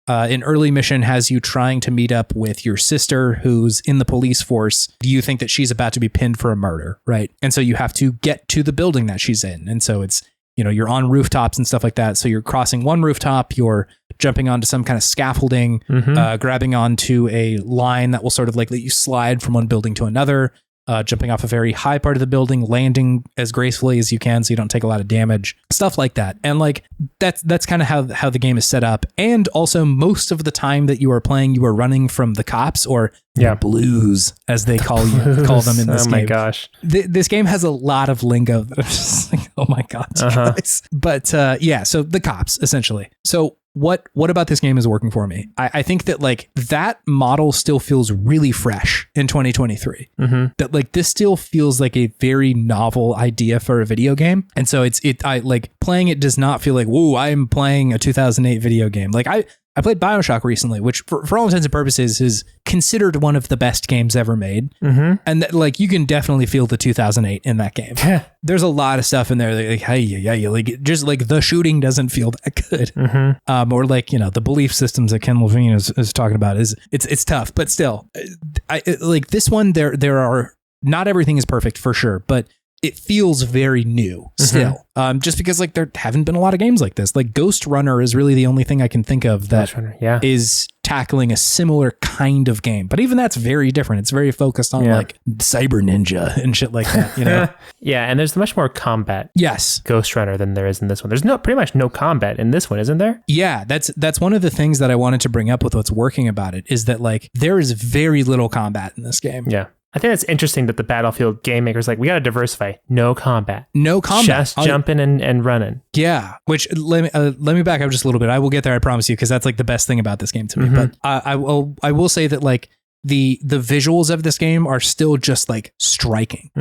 An early mission has you trying to meet up with your sister who's in the police force. You think that she's about to be pinned for a murder, right? And so you have to get to the building that she's in. And so it's, you know, you're on rooftops and stuff like that. So you're crossing one rooftop, you're jumping onto some kind of scaffolding, grabbing onto a line that will sort of like let you slide from one building to another, jumping off a very high part of the building, landing as gracefully as you can so you don't take a lot of damage, stuff like that. And like that's kind of how the game is set up. And also most of the time that you are playing, you are running from the cops or the blues, as they call them in this game. Oh my gosh. This game has a lot of lingo that I'm just like, oh my God, guys. But yeah, so the cops essentially. So what about this game is working for me? I think that like that model still feels really fresh in 2023. That like this still feels like a very novel idea for a video game. And so I like playing it does not feel like, whoa, I'm playing a 2008 video game. Like I played BioShock recently, which for all intents and purposes is considered one of the best games ever made. And that, like, you can definitely feel the 2008 in that game. There's a lot of stuff in there that, like, hey, like, just like the shooting doesn't feel that good. Or like, you know, the belief systems that Ken Levine is talking about it's tough, but still, like this one, there are, not everything is perfect for sure, but it feels very new still. Just because like there haven't been a lot of games like this. Like Ghost Runner is really the only thing I can think of that is tackling a similar kind of game. But even that's very different. It's very focused on like Cyber Ninja and shit like that, you know? And there's much more combat. Yes. Ghost Runner than there is in this one. There's pretty much no combat in this one, isn't there? Yeah, that's one of the things that I wanted to bring up with what's working about it is that like there is very little combat in this game. Yeah. I think it's interesting that the Battlefield game makers like, we got to diversify. No combat. No combat. Just jumping and running. Yeah. Which let me back up just a little bit. I will get there, I promise you, because that's like the best thing about this game to me. But I will say that like the visuals of this game are still just like striking.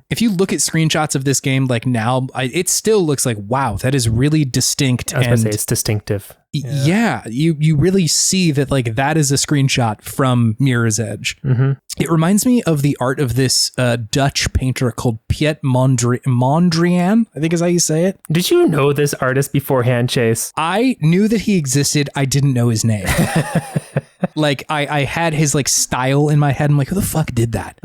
If you look at screenshots of this game like now, it still looks like, wow, that is really distinct. I was going to say it's distinctive. Yeah, you really see that like that is a screenshot from Mirror's Edge. It reminds me of the art of this Dutch painter called Piet Mondrian, I think is how you say it. Did you know this artist beforehand, Chase? I knew that he existed. I didn't know his name. Like I had his like style in my head. I'm like, who the fuck did that?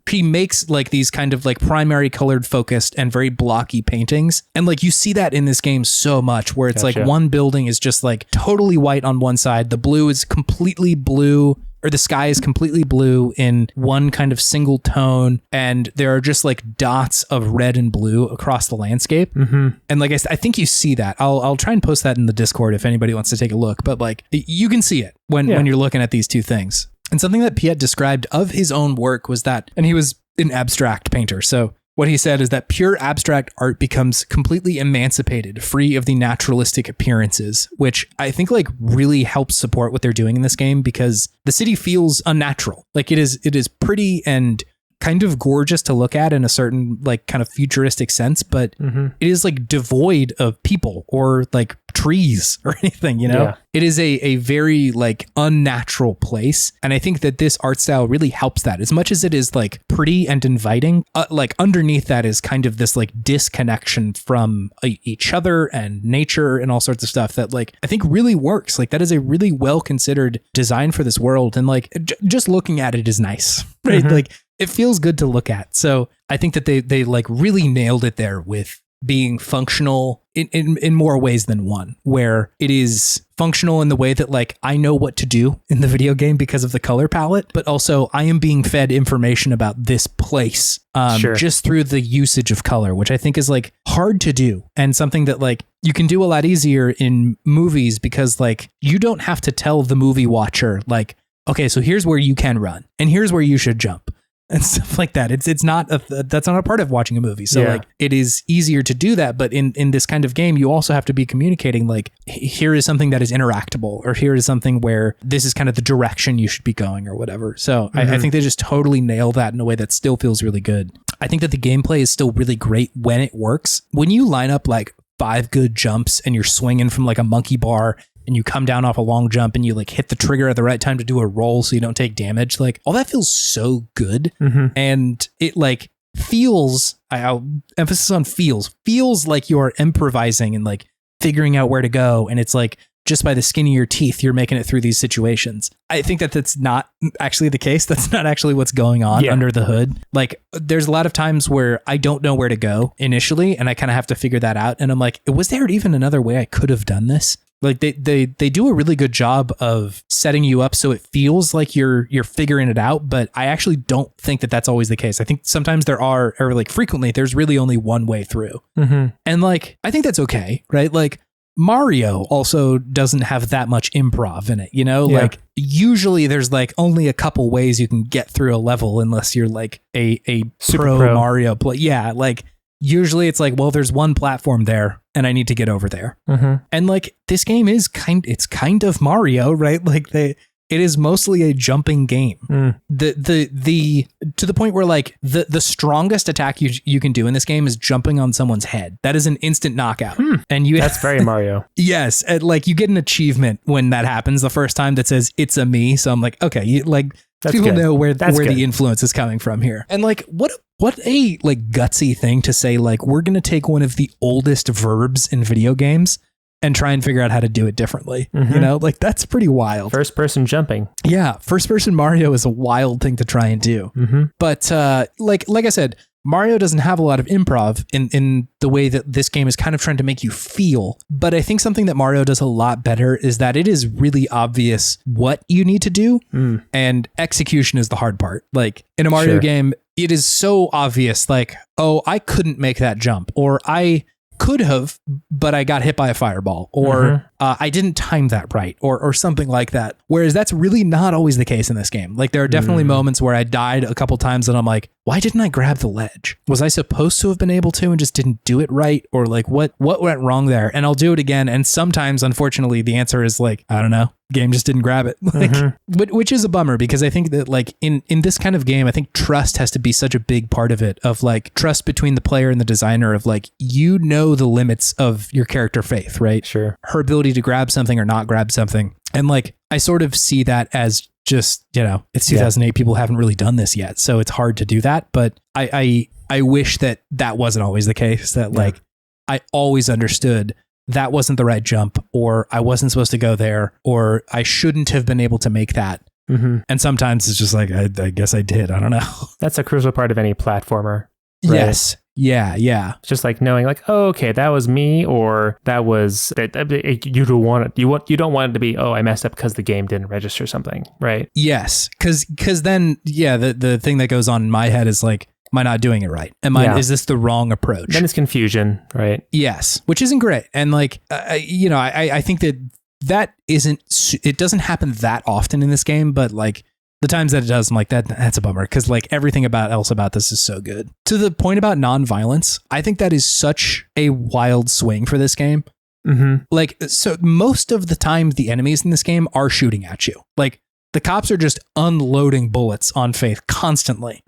He makes like these kind of like primary colored focused and very blocky paintings. And like you see that in this game so much where it's like one building is just like totally white on one side. The blue is completely blue, or the sky is completely blue in one kind of single tone. And there are just like dots of red and blue across the landscape. And like I think you see that. I'll try and post that in the Discord if anybody wants to take a look. But like you can see it when you're looking at these two things. And something that Piet described of his own work was that, and he was an abstract painter. So what he said is that pure abstract art becomes completely emancipated, free of the naturalistic appearances, which I think like really helps support what they're doing in this game because the city feels unnatural. Like it is pretty and kind of gorgeous to look at in a certain like kind of futuristic sense, but it is like devoid of people or like trees or anything, you know? It is a very like unnatural place. And I think that this art style really helps that as much as it is like pretty and inviting, like underneath that is kind of this like disconnection from each other and nature and all sorts of stuff that like I think really works. Like that is a really well considered design for this world. And like just looking at it is nice, right? Like it feels good to look at. So I think that they like really nailed it there with being functional in more ways than one, where it is functional in the way that like I know what to do in the video game because of the color palette, but also I am being fed information about this place just through the usage of color, which I think is like hard to do and something that like you can do a lot easier in movies because like you don't have to tell the movie watcher like, okay, so here's where you can run and here's where you should jump. And stuff like that. It's not that's not a part of watching a movie. So like it is easier to do that. But in this kind of game, you also have to be communicating like here is something that is interactable or here is something where this is kind of the direction you should be going or whatever. So I think they just totally nail that in a way that still feels really good. I think that the gameplay is still really great when it works. When you line up like 5 good jumps and you're swinging from like a monkey bar and you come down off a long jump and you like hit the trigger at the right time to do a roll so you don't take damage. Like all that feels so good. And it like feels, I'll emphasis on feels like you're improvising and like figuring out where to go. And it's like just by the skin of your teeth, you're making it through these situations. I think that that's not actually the case. That's not actually what's going on under the hood. Like there's a lot of times where I don't know where to go initially and I kind of have to figure that out. And I'm like, was there even another way I could have done this? Like they do a really good job of setting you up so it feels like you're figuring it out, but I actually don't think that that's always the case. I think sometimes there are, or like frequently, there's really only one way through. And like I think that's okay, right? Like Mario also doesn't have that much improv in it, you know? Like usually there's like only a couple ways you can get through a level unless you're like a pro Mario play. Yeah, like usually it's like, well, there's one platform there and I need to get over there. And like this game is kind of Mario, right? Like it is mostly a jumping game. The to the point where like the strongest attack you can do in this game is jumping on someone's head. That is an instant knockout. And that's very Mario. Yes, and like you get an achievement when that happens the first time that says it's a me. So I'm like, okay, that's people good. Know where the influence is coming from here. And like what a like gutsy thing to say, like we're going to take one of the oldest verbs in video games and try and figure out how to do it differently. You know, like that's pretty wild. First person jumping. Yeah. First person Mario is a wild thing to try and do. But like I said, Mario doesn't have a lot of improv in the way that this game is kind of trying to make you feel. But I think something that Mario does a lot better is that it is really obvious what you need to do. And execution is the hard part. Like in a Mario game, it is so obvious, like, oh, I couldn't make that jump, or I could have, but I got hit by a fireball, or I didn't time that right, or something like that. Whereas that's really not always the case in this game. Like there are definitely moments where I died a couple times and I'm like, why didn't I grab the ledge? Was I supposed to have been able to and just didn't do it right? Or like what went wrong there? And I'll do it again. And sometimes, unfortunately, the answer is like, I don't know. Game just didn't grab it. Like, which is a bummer, because I think that like in this kind of game, I think trust has to be such a big part of it, of like trust between the player and the designer, of like, you know, the limits of your character Faith, right? Sure. Her ability to grab something or not grab something. And like, I sort of see that as just, you know, it's 2008. People haven't really done this yet. So it's hard to do that. But I wish that wasn't always the case, that like, I always understood that wasn't the right jump, or I wasn't supposed to go there, or I shouldn't have been able to make that. And sometimes it's just like, I guess I did. I don't know. That's a crucial part of any platformer. Right? Yes. Yeah. Just like knowing like, oh, okay, that was me, or that was you don't want it. You don't want it to be, oh, I messed up because the game didn't register something, right? Yes, because then the thing that goes on in my head is like, am I not doing it right? Is this the wrong approach? Then it's confusion, right? Yes, which isn't great. And like, I think that it doesn't happen that often in this game, but like the times that it does, I'm like, that's a bummer, because like everything else about this is so good. To the point about non-violence, I think that is such a wild swing for this game. Like, so most of the time the enemies in this game are shooting at you. Like the cops are just unloading bullets on Faith constantly.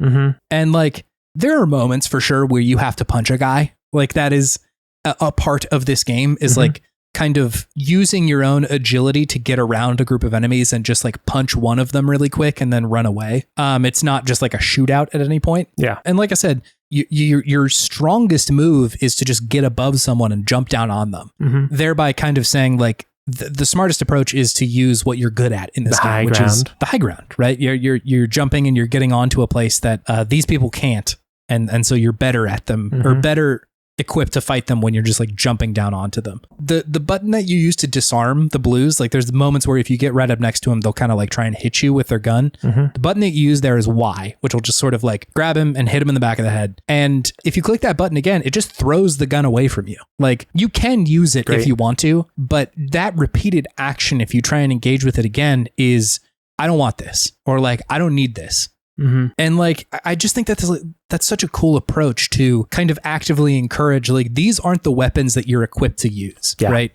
And like, there are moments for sure where you have to punch a guy. Like that is a part of this game, is like kind of using your own agility to get around a group of enemies and just like punch one of them really quick and then run away. It's not just like a shootout at any point. Yeah. And like I said, your strongest move is to just get above someone and jump down on them, thereby kind of saying like, the smartest approach is to use what you're good at in this game, which is the high ground, right? You're jumping and you're getting onto a place that these people can't, and so you're better at them, or better equipped to fight them when you're just like jumping down onto them. The button that you use to disarm the blues, like there's moments where if you get right up next to them, they'll kind of like try and hit you with their gun. The button that you use there is Y, which will just sort of like grab him and hit him in the back of the head. And if you click that button again, it just throws the gun away from you. Like you can use it if you want to, but that repeated action, if you try and engage with it again, is I don't want this, or like I don't need this. And like, I just think that's such a cool approach to kind of actively encourage, like, these aren't the weapons that you're equipped to use, right?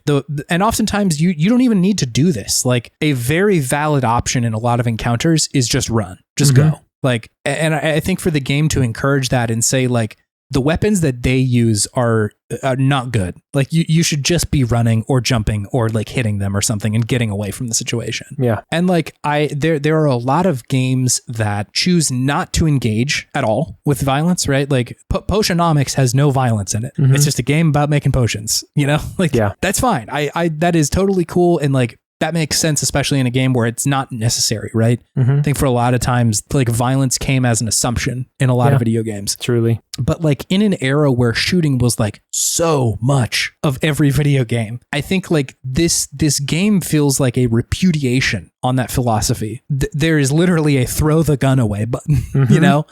And oftentimes you don't even need to do this. Like a very valid option in a lot of encounters is just run, just go. Like, and I think for the game to encourage that and say like, the weapons that they use are not good. Like you should just be running or jumping or like hitting them or something and getting away from the situation. Yeah. And like there are a lot of games that choose not to engage at all with violence, right? Like Potionomics has no violence in it. It's just a game about making potions, you know? Like that's fine. I that is totally cool, and like that makes sense, especially in a game where it's not necessary, right? I think for a lot of times, like violence came as an assumption in a lot of video games. Truly. But like in an era where shooting was like so much of every video game, I think like this game feels like a repudiation on that philosophy. There is literally a throw the gun away button, you know?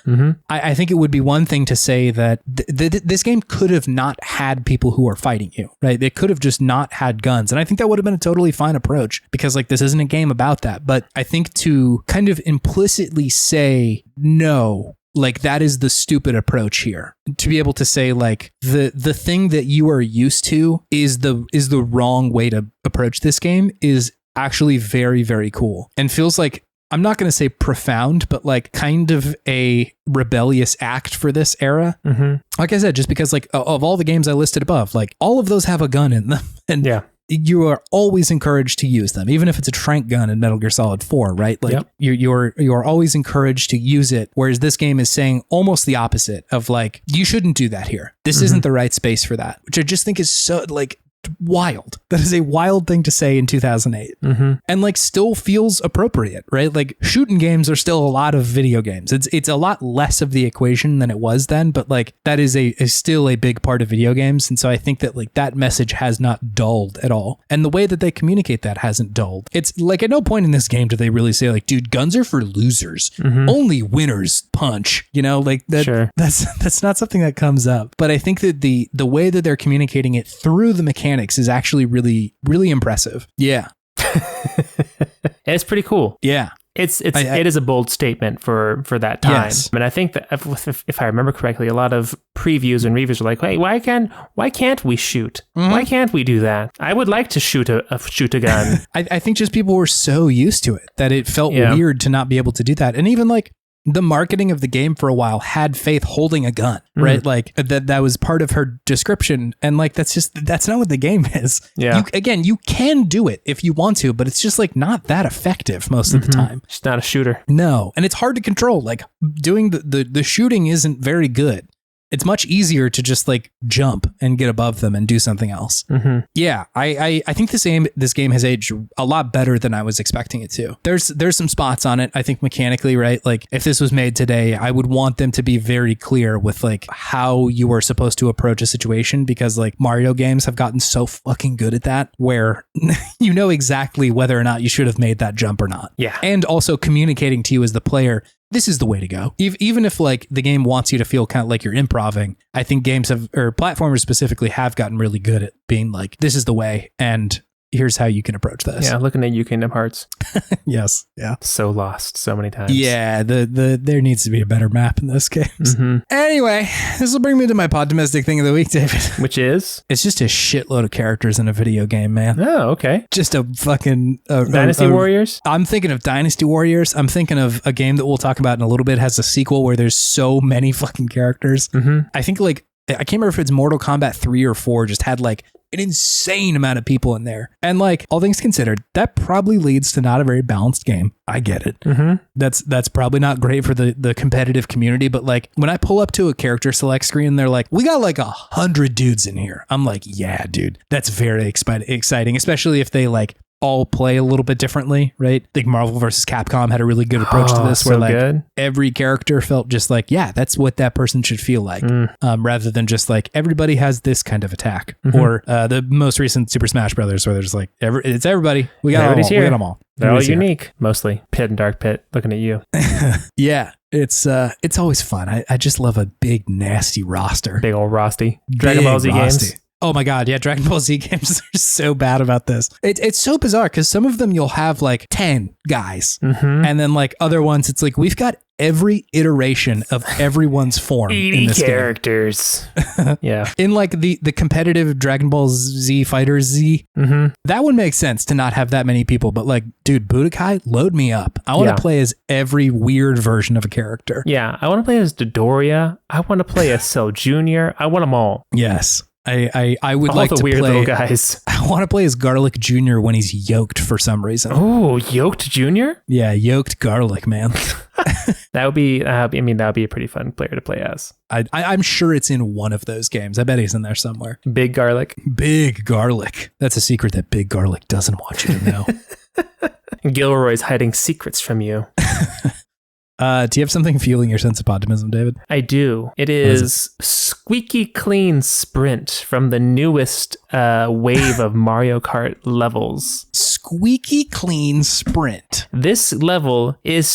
I think it would be one thing to say that this game could have not had people who are fighting you, right? They could have just not had guns. And I think that would have been a totally fine approach, because like this isn't a game about that. But I think to kind of implicitly say no, like that is the stupid approach here. To be able to say like the thing that you are used to is the wrong way to approach this game is actually very, very cool and feels like, I'm not going to say profound, but like kind of a rebellious act for this era. Like I said, just because like of all the games I listed above, like all of those have a gun in them. And you are always encouraged to use them, even if it's a trank gun in Metal Gear Solid 4, right? Like you're always encouraged to use it. Whereas this game is saying almost the opposite of like, you shouldn't do that here. This isn't the right space for that, which I just think is so like wild. That is a wild thing to say in 2008 and like still feels appropriate, right? Like shooting games are still a lot of video games. It's a lot less of the equation than it was then, but like that is still a big part of video games. And so I think that like that message has not dulled at all. And the way that they communicate that hasn't dulled. It's like at no point in this game do they really say like, dude, guns are for losers. Only winners punch, you know, like that. That's not something that comes up. But I think that the way that they're communicating it through the mechanics is actually really, really impressive. Yeah. It's pretty cool. Yeah. It is a bold statement for that time. Yes. And I think that if I remember correctly, a lot of previews and reviews are like, hey, why can't we shoot? Why can't we do that? I would like to shoot a gun. I think just people were so used to it that it felt weird to not be able to do that. And even like the marketing of the game for a while had Faith holding a gun, right? Like that was part of her description. And like, that's not what the game is. Yeah. You can do it if you want to, but it's just like not that effective most of the time. It's not a shooter. No. And it's hard to control. Like doing the shooting isn't very good. It's much easier to just like jump and get above them and do something else. Yeah, I think this game has aged a lot better than I was expecting it to. There's some spots on it, I think mechanically, right? Like if this was made today, I would want them to be very clear with like how you are supposed to approach a situation, because like Mario games have gotten so fucking good at that, where you know exactly whether or not you should have made that jump or not. Yeah. And also communicating to you as the player, this is the way to go. Even if like the game wants you to feel kind of like you're improving, I think games or platformers specifically have gotten really good at being like, this is the way and here's how you can approach this. Yeah, looking at you, Kingdom Hearts. Yes, yeah. So lost so many times. Yeah, there needs to be a better map in those games. Anyway, this will bring me to my Podtimistic thing of the week, David. Which is? It's just a shitload of characters in a video game, man. Oh, okay. Just a fucking... Dynasty Warriors? I'm thinking of Dynasty Warriors. I'm thinking of a game that we'll talk about in a little bit, has a sequel where there's so many fucking characters. I think like, I can't remember if it's Mortal Kombat 3 or 4, just had like an insane amount of people in there. And like, all things considered, that probably leads to not a very balanced game. I get it. That's probably not great for the competitive community, but like when I pull up to a character select screen and they're like, we got like 100 dudes in here. I'm like, yeah, dude, that's very exciting, especially if they like all play a little bit differently, right? Like Marvel vs. Capcom had a really good approach to this, where like every character felt just like, yeah, that's what that person should feel like, rather than just like everybody has this kind of attack. Or the most recent Super Smash Brothers, where there's like it's everybody. We got them all. We got them all. They're all unique, mostly. Pit and Dark Pit, looking at you. Yeah. It's always fun. I just love a big nasty roster. Big old Rosty. Dragon Ball Z games. Oh my God. Yeah. Dragon Ball Z games are so bad about this. It's so bizarre because some of them you'll have like 10 guys. And then like other ones, it's like, we've got every iteration of everyone's form in this characters. Yeah. In like the competitive Dragon Ball Z Fighters Z, that would make sense to not have that many people. But like, dude, Budokai, load me up. I want to play as every weird version of a character. Yeah. I want to play as Dodoria. I want to play as Cell Jr. I want them all. Yes. I would all like the to weird play little guys. I want to play as Garlic Jr. when he's yoked for some reason. Oh, yoked Jr.? Yeah, yoked Garlic, man. That would be that would be a pretty fun player to play as. I'm sure it's in one of those games. I bet he's in there somewhere. Big Garlic. Big Garlic. That's a secret that Big Garlic doesn't want you to know. Gilroy's hiding secrets from you. Do you have something fueling your sense of optimism, David? I do. It is Squeaky Clean Sprint from the newest wave of Mario Kart levels. Squeaky Clean Sprint. This level is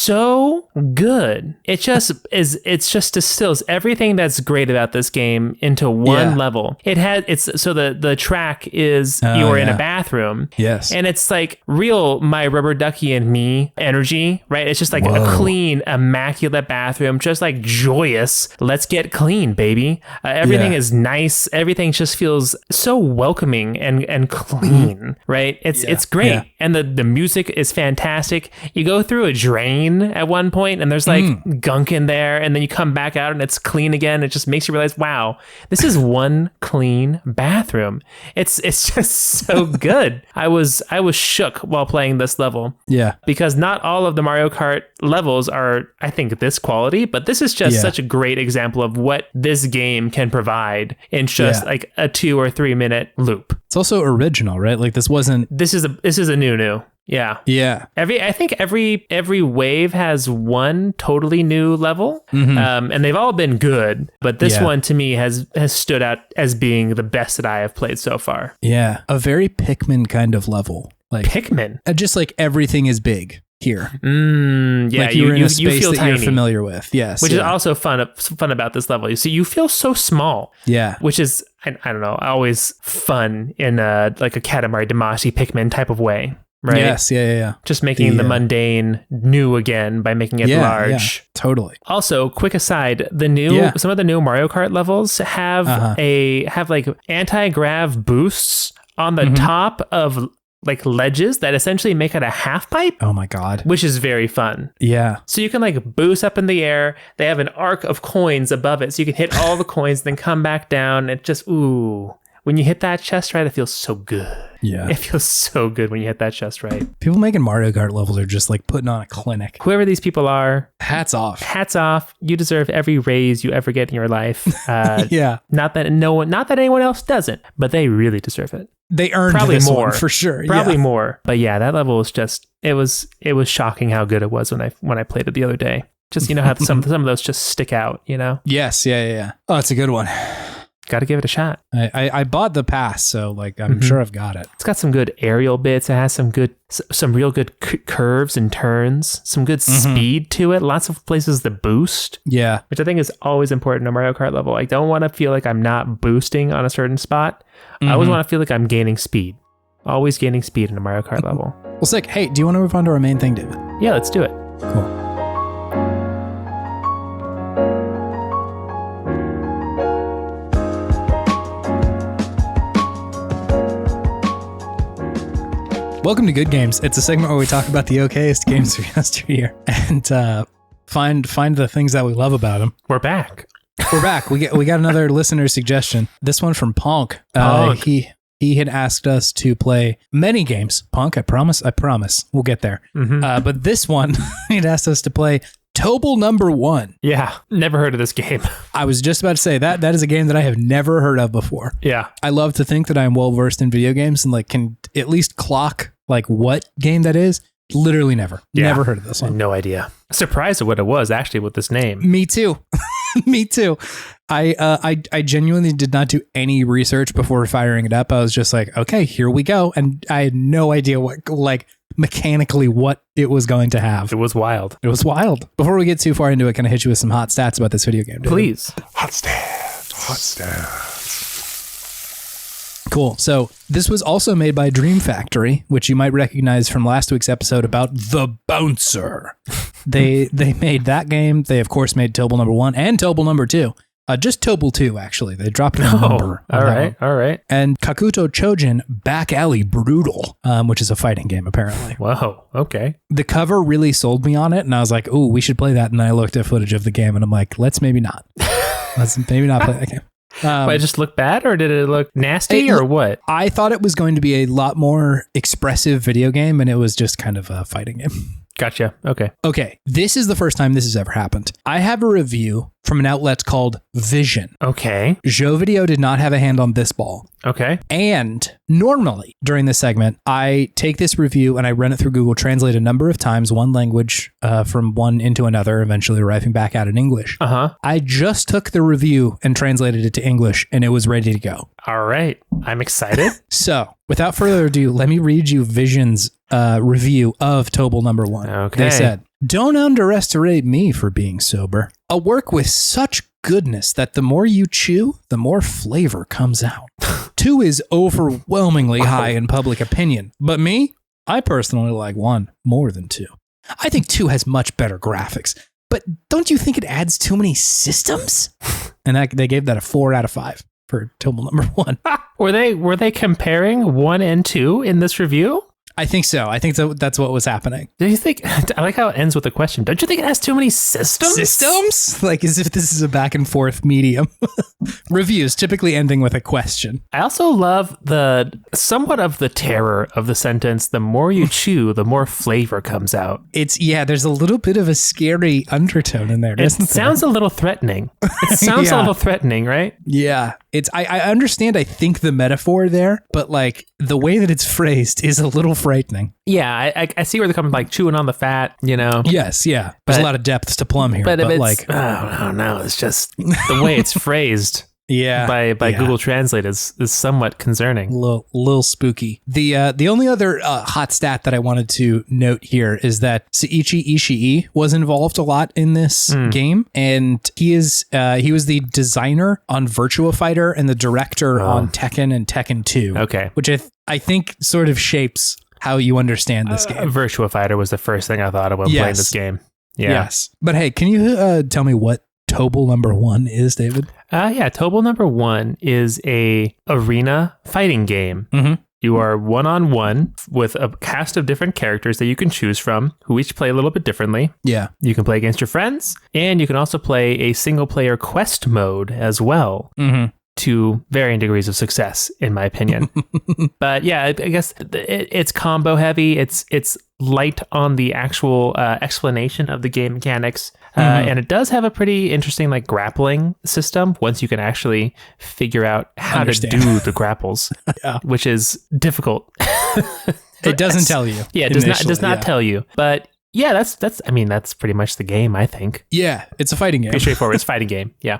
so good. It just it's just distills everything that's great about this game into one level. So the track is you're in a bathroom. Yes. And it's like real My Rubber Ducky and Me energy, right? It's just like a clean, immaculate bathroom, just like joyous. Let's get clean, baby. Everything is nice. Everything just feels so welcoming and clean, right? It's great. Yeah. And the music is fantastic. You go through a drain at one point and there's like gunk in there, and then you come back out and it's clean again. It just makes you realize, wow, this is one clean bathroom. It's just so good. I was shook while playing this level. Yeah. Because not all of the Mario Kart levels are, I think, this quality, but this is just such a great example of what this game can provide in just like a 2 or 3 minute loop. It's also original, right? Like this is a new. Yeah. Yeah. I think every wave has one totally new level. And they've all been good, but this one to me has stood out as being the best that I have played so far. Yeah. A very Pikmin kind of level. Like Pikmin. Just like everything is big here. Yeah. Like you're in a space feel that tiny, you're familiar with. Yes. Which is also fun about this level. You feel so small. Yeah. Which is, I don't know, always fun in like a Katamari Damacy Pikmin type the right? Yes, yeah. Just making the mundane new again by making it large. Yeah, totally. Also, quick aside, some of the new Mario Kart levels have have like anti-grav boosts on the top of like ledges that essentially make it a half pipe. Oh my God. Which is very fun. Yeah. So you can like boost up in the air. They have an arc of coins above it. So you can hit all the coins, then come back down. It just, when you hit that chest right, it feels so good. Yeah. It feels so good when you hit that chest right. People making Mario Kart levels are just like putting on a clinic. Whoever these people are. Hats off. Hats off. You deserve every raise you ever get in your life. Yeah. Not that anyone else doesn't, but they really deserve it. They earned probably this more one for sure. Probably more. But yeah, that level was just, it was shocking how good it was when I played it the other day. Just, how some of those just stick out, Yes. Yeah. Oh, it's a good one. Got to give it a shot. I bought the pass, so like I'm sure I've got it. It's got some good aerial bits. It has some real good curves and turns. Some good speed to it. Lots of places to boost. Yeah, which I think is always important in a Mario Kart level. I don't want to feel like I'm not boosting on a certain spot. I always want to feel like I'm gaining speed. Always gaining speed in a Mario Kart level. Well, sick. Hey, do you want to move on to our main thing, David? Yeah, let's do it. Cool. Welcome to Good Games. It's a segment where we talk about the okayest games from yesteryear and find the things that we love about them. We're back. We got another listener suggestion. This one from Ponk. He had asked us to play many games. Ponk, I promise. We'll get there. But this one, he'd asked us to play Tobal No. 1. Yeah, never heard of this game. I was just about to say that is a game that I have never heard of before. Yeah. I love to think that I'm well versed in video games and like can at least clock like what game that is. Literally never heard of this one. No idea. Surprised at what it was actually with this name. Me too. Me too. I genuinely did not do any research before firing it up. I was just like, okay, here we go. And I had no idea what, like, mechanically what it was going to have. It was wild. Before we get too far into it, can I hit you with some hot stats about this video game, David? Please. Hot stats. Cool. So this was also made by Dream Factory, which you might recognize from last week's episode about The Bouncer. They made that game. They, of course, made Tobal No. 1 and Tobal No. 2. Just Tobal 2, actually. They dropped a number. All right. And Kakuto Chojin Back Alley Brutal, which is a fighting game, apparently. Whoa, okay. The cover really sold me on it, and I was like, ooh, we should play that. And then I looked at footage of the game, and I'm like, let's maybe not. Let's maybe not play that game. But it just looked bad, or did it look nasty, or what? I thought it was going to be a lot more expressive video game, and it was just kind of a fighting game. Gotcha. Okay. This is the first time this has ever happened. I have a review from an outlet called Vision. Okay. Joe Video did not have a hand on this ball. Okay. And normally during this segment, I take this review and I run it through Google Translate a number of times, one language from one into another, eventually arriving back out in English. I just took the review and translated it to English, and it was ready to go. All right. I'm excited. So without further ado, let me read you Vision's review of Tobal No. 1. Okay. They said, Don't underestimate me for being sober. A work with such goodness that the more you chew, the more flavor comes out. 2 is overwhelmingly high in public opinion, but me, I personally like 1 more than 2. I think 2 has much better graphics, but don't you think it adds too many systems? And they gave that a 4 out of 5 for Tobal number 1. Were they comparing 1 and 2 in this review? I think so. I think that's what was happening. Do you think? I like how it ends with a question. Don't you think it has too many systems? Systems? Like as if this is a back and forth medium. Reviews typically ending with a question. I also love somewhat of the terror of the sentence. The more you chew, the more flavor comes out. There's a little bit of a scary undertone in there. It sounds a little threatening. It sounds a little threatening, right? Yeah. I understand, I think the metaphor there, but like the way that it's phrased is a little frightening. Yeah, I see where they're coming, like chewing on the fat, you know? Yes, yeah. There's a lot of depths to plumb here. But like, I don't know. It's just the way it's phrased. By Google Translate is somewhat concerning. A little spooky. The only other hot stat that I wanted to note here is that Seiichi Ishii was involved a lot in this game, and he was the designer on Virtua Fighter and the director on Tekken and Tekken 2. Okay, which I think sort of shapes how you understand this game. Virtua Fighter was the first thing I thought of when playing this game. Yeah. Yes, but hey, can you tell me what Tobal number 1 is, David? Tobal number 1 is a arena fighting game. Mm-hmm. You are one-on-one with a cast of different characters that you can choose from, who each play a little bit differently. Yeah. You can play against your friends, and you can also play a single-player quest mode as well. Mm-hmm. To varying degrees of success, in my opinion. But yeah, I guess it's combo heavy. It's light on the actual explanation of the game mechanics. And it does have a pretty interesting like grappling system once you can actually figure out how to do the grapples, which is difficult. It doesn't tell you. Yeah, it does not tell you. But yeah, that's pretty much the game, I think. Yeah, it's a fighting game. Pretty straightforward. It's a fighting game. Yeah.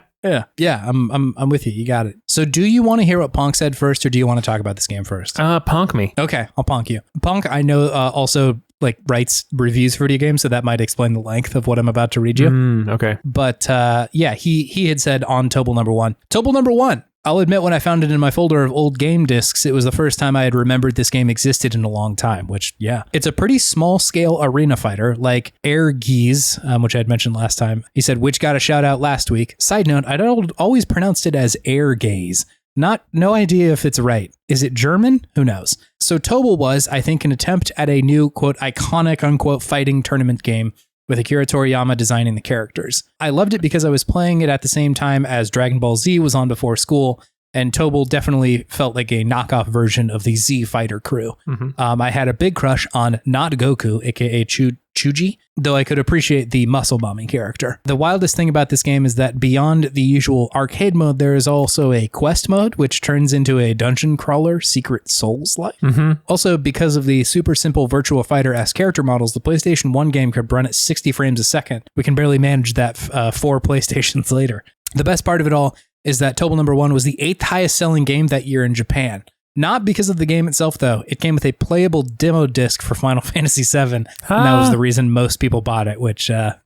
Yeah, I'm with you. You got it. So do you want to hear what Ponk said first, or do you want to talk about this game first? Ponk me. Okay, I'll Ponk you. Ponk, I know also like writes reviews for video games, so that might explain the length of what I'm about to read you. Okay. But he had said on Tobal number 1. Tobal number 1. I'll admit when I found it in my folder of old game discs, it was the first time I had remembered this game existed in a long time, which, yeah. It's a pretty small scale arena fighter like Air Geese, which I had mentioned last time. He said, which got a shout out last week. Side note, I'd always pronounced it as Air Gaze. No idea if it's right. Is it German? Who knows? So Tobal was, I think, an attempt at a new, quote, iconic, unquote, fighting tournament game with Akira Toriyama designing the characters. I loved it because I was playing it at the same time as Dragon Ball Z was on before school, and Tobal definitely felt like a knockoff version of the Z Fighter crew. Mm-hmm. I had a big crush on not Goku, aka Chuji, though I could appreciate the muscle bombing character. The wildest thing about this game is that beyond the usual arcade mode, there is also a quest mode, which turns into a dungeon crawler, Secret Souls-like. Mm-hmm. Also, because of the super simple Virtua Fighter-esque character models, the PlayStation 1 game could run at 60 frames a second. We can barely manage that 4 PlayStations later. The best part of it all is that Tobal number 1 was the 8th highest selling game that year in Japan. Not because of the game itself, though. It came with a playable demo disc for Final Fantasy VII. And that was the reason most people bought it, which, That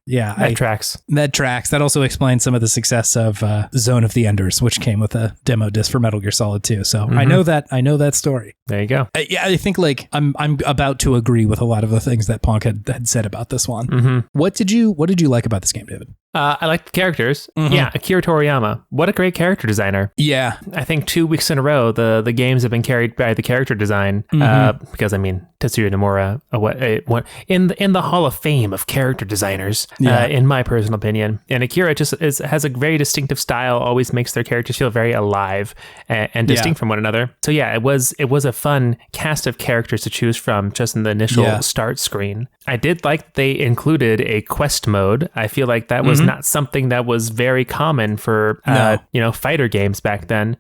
tracks. That tracks. That also explains some of the success of Zone of the Enders, which came with a demo disc for Metal Gear Solid 2. So I know that story. There you go. I think like I'm about to agree with a lot of the things that Ponk had said about this one. Mm-hmm. What did you like about this game, David? I like the characters. Mm-hmm. Yeah, Akira Toriyama. What a great character designer. Yeah. I think 2 weeks in a row, the games have been carried by the character design. Because, I mean, Tetsuya Nomura, in the Hall of Fame of character designers, in my personal opinion. And Akira just has a very distinctive style, always makes their characters feel very alive and distinct from one another. So, yeah, it was a fun cast of characters to choose from just in the initial start screen. I did like they included a quest mode. I feel like that was not something that was very common for fighter games back then.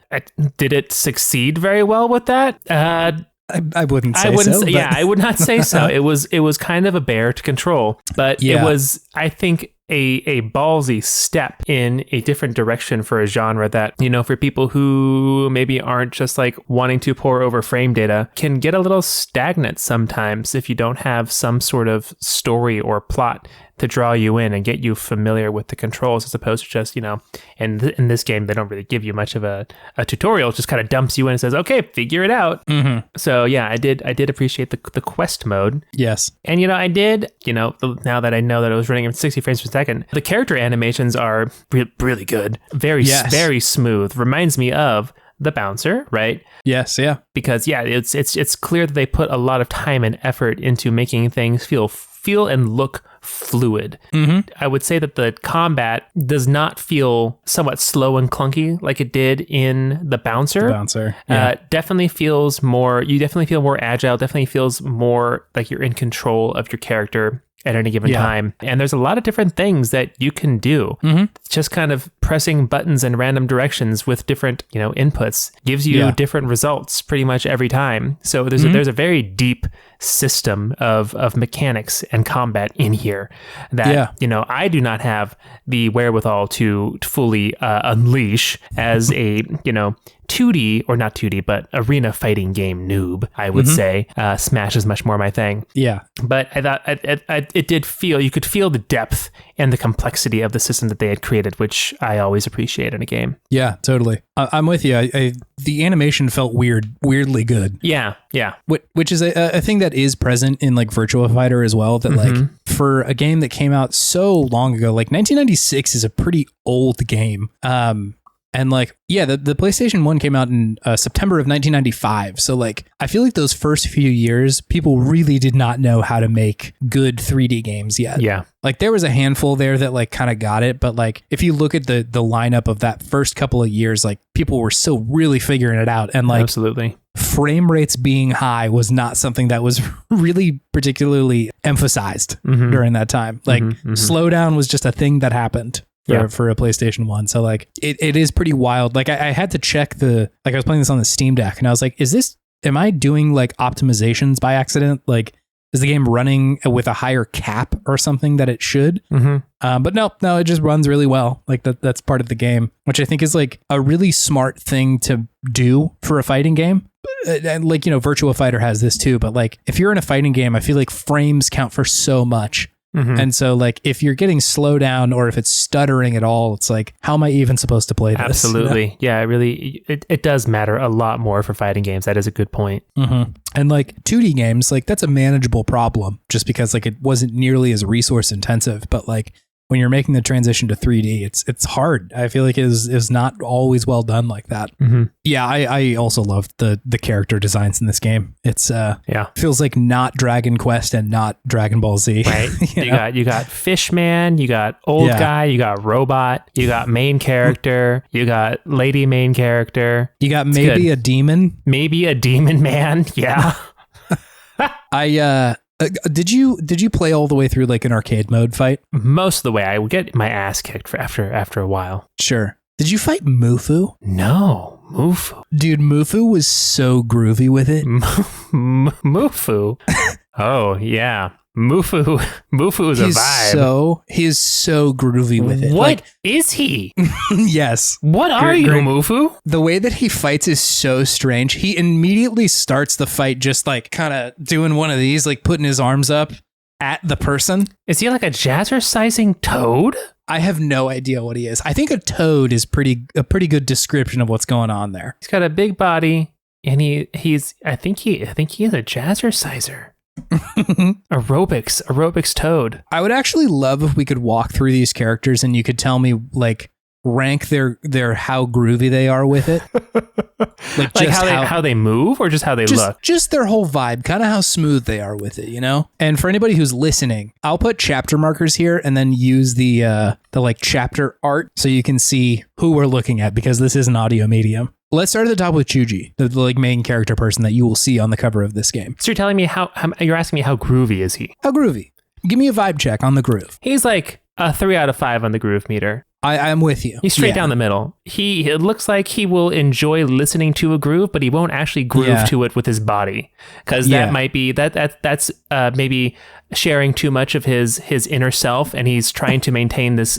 Did it succeed very well with that? I wouldn't say so. I would not say so. It was kind of a bear to control, but it was, I think, a ballsy step in a different direction for a genre that, for people who maybe aren't just like wanting to pour over frame data, can get a little stagnant sometimes if you don't have some sort of story or plot to draw you in and get you familiar with the controls, as opposed to just, in this game, they don't really give you much of a tutorial. It just kind of dumps you in and says, okay, figure it out. Mm-hmm. So yeah, I did appreciate the quest mode. Yes. And, I did, now that I know that it was running at 60 frames per second, the character animations are really good. Very smooth. Reminds me of the bouncer, right? Yes, yeah. Because it's clear that they put a lot of time and effort into making things feel and look fluid. Mm-hmm. I would say that the combat does not feel somewhat slow and clunky like it did in the bouncer. Definitely feels more, you definitely feel more agile, definitely feels more like you're in control of your character at any given time. And there's a lot of different things that you can do. Mm-hmm. Just kind of pressing buttons in random directions with different, inputs gives you different results pretty much every time. So there's a very deep system of mechanics and combat in here that, I do not have the wherewithal to fully unleash as a, 2D, or not 2D, but arena fighting game noob, I would say. Smash is much more my thing. Yeah. But I thought it did feel, you could feel the depth and the complexity of the system that they had created, which I always appreciate in a game. Yeah, totally. I'm with you. The animation felt weirdly good. Yeah. Which is a thing that is present in like Virtua Fighter as well, that like for a game that came out so long ago, like 1996 is a pretty old game. And like, the PlayStation 1 came out in September of 1995. So like, I feel like those first few years, people really did not know how to make good 3D games yet. Yeah. Like there was a handful there that like kind of got it. But like, if you look at the lineup of that first couple of years, like people were still really figuring it out. And like, absolutely, frame rates being high was not something that was really particularly emphasized during that time. Like slowdown was just a thing that happened. For a PlayStation 1. So like it is pretty wild. Like I had to check I was playing this on the Steam Deck and I was like, am I doing like optimizations by accident? Like is the game running with a higher cap or something that it should? But no, it just runs really well. Like that's part of the game, which I think is like a really smart thing to do for a fighting game. And like, Virtua Fighter has this too, but like if you're in a fighting game, I feel like frames count for so much. And so like if you're getting slowed down or if it's stuttering at all, it's like, how am I even supposed to play this? Absolutely. Yeah, it does matter a lot more for fighting games. That is a good point. And like 2D games, like that's a manageable problem just because like it wasn't nearly as resource intensive, but like when you're making the transition to 3D, it's hard. I feel like it is not always well done like that. Yeah, I also loved the character designs in this game. It's feels like not Dragon Quest and not Dragon Ball Z. Right. you got Fishman, you got old guy, you got robot, you got main character, you got lady main character. You got maybe a demon. Maybe a demon man. Yeah. Did you play all the way through like an arcade mode fight? Most of the way. I would get my ass kicked after a while. Sure. Did you fight Mufu? No, Mufu. Dude, Mufu was so groovy with it. Mufu? Oh, yeah. Mufu is a vibe. He is so groovy with it. What is he? Yes. What are you, Mufu? The way that he fights is so strange. He immediately starts the fight just like kind of doing one of these, like putting his arms up at the person. Is he like a jazzercising toad? I have no idea what he is. I think a toad is a pretty good description of what's going on there. He's got a big body and I think he is a jazzerciser. aerobics toad. I would actually love if we could walk through these characters and you could tell me like rank their how groovy they are with it. Like just how they move or just how they look? Just their whole vibe, kind of how smooth they are with it, And for anybody who's listening, I'll put chapter markers here and then use the like chapter art so you can see who we're looking at because this is an audio medium. Let's start at the top with Chuji, the like main character person that you will see on the cover of this game. So you're telling me you're asking me how groovy is he? How groovy? Give me a vibe check on the groove. He's like a 3 out of 5 on the groove meter. I'm with you. He's straight down the middle. It looks like he will enjoy listening to a groove, but he won't actually groove to it with his body, because that might be that's maybe sharing too much of his inner self, and he's trying to maintain this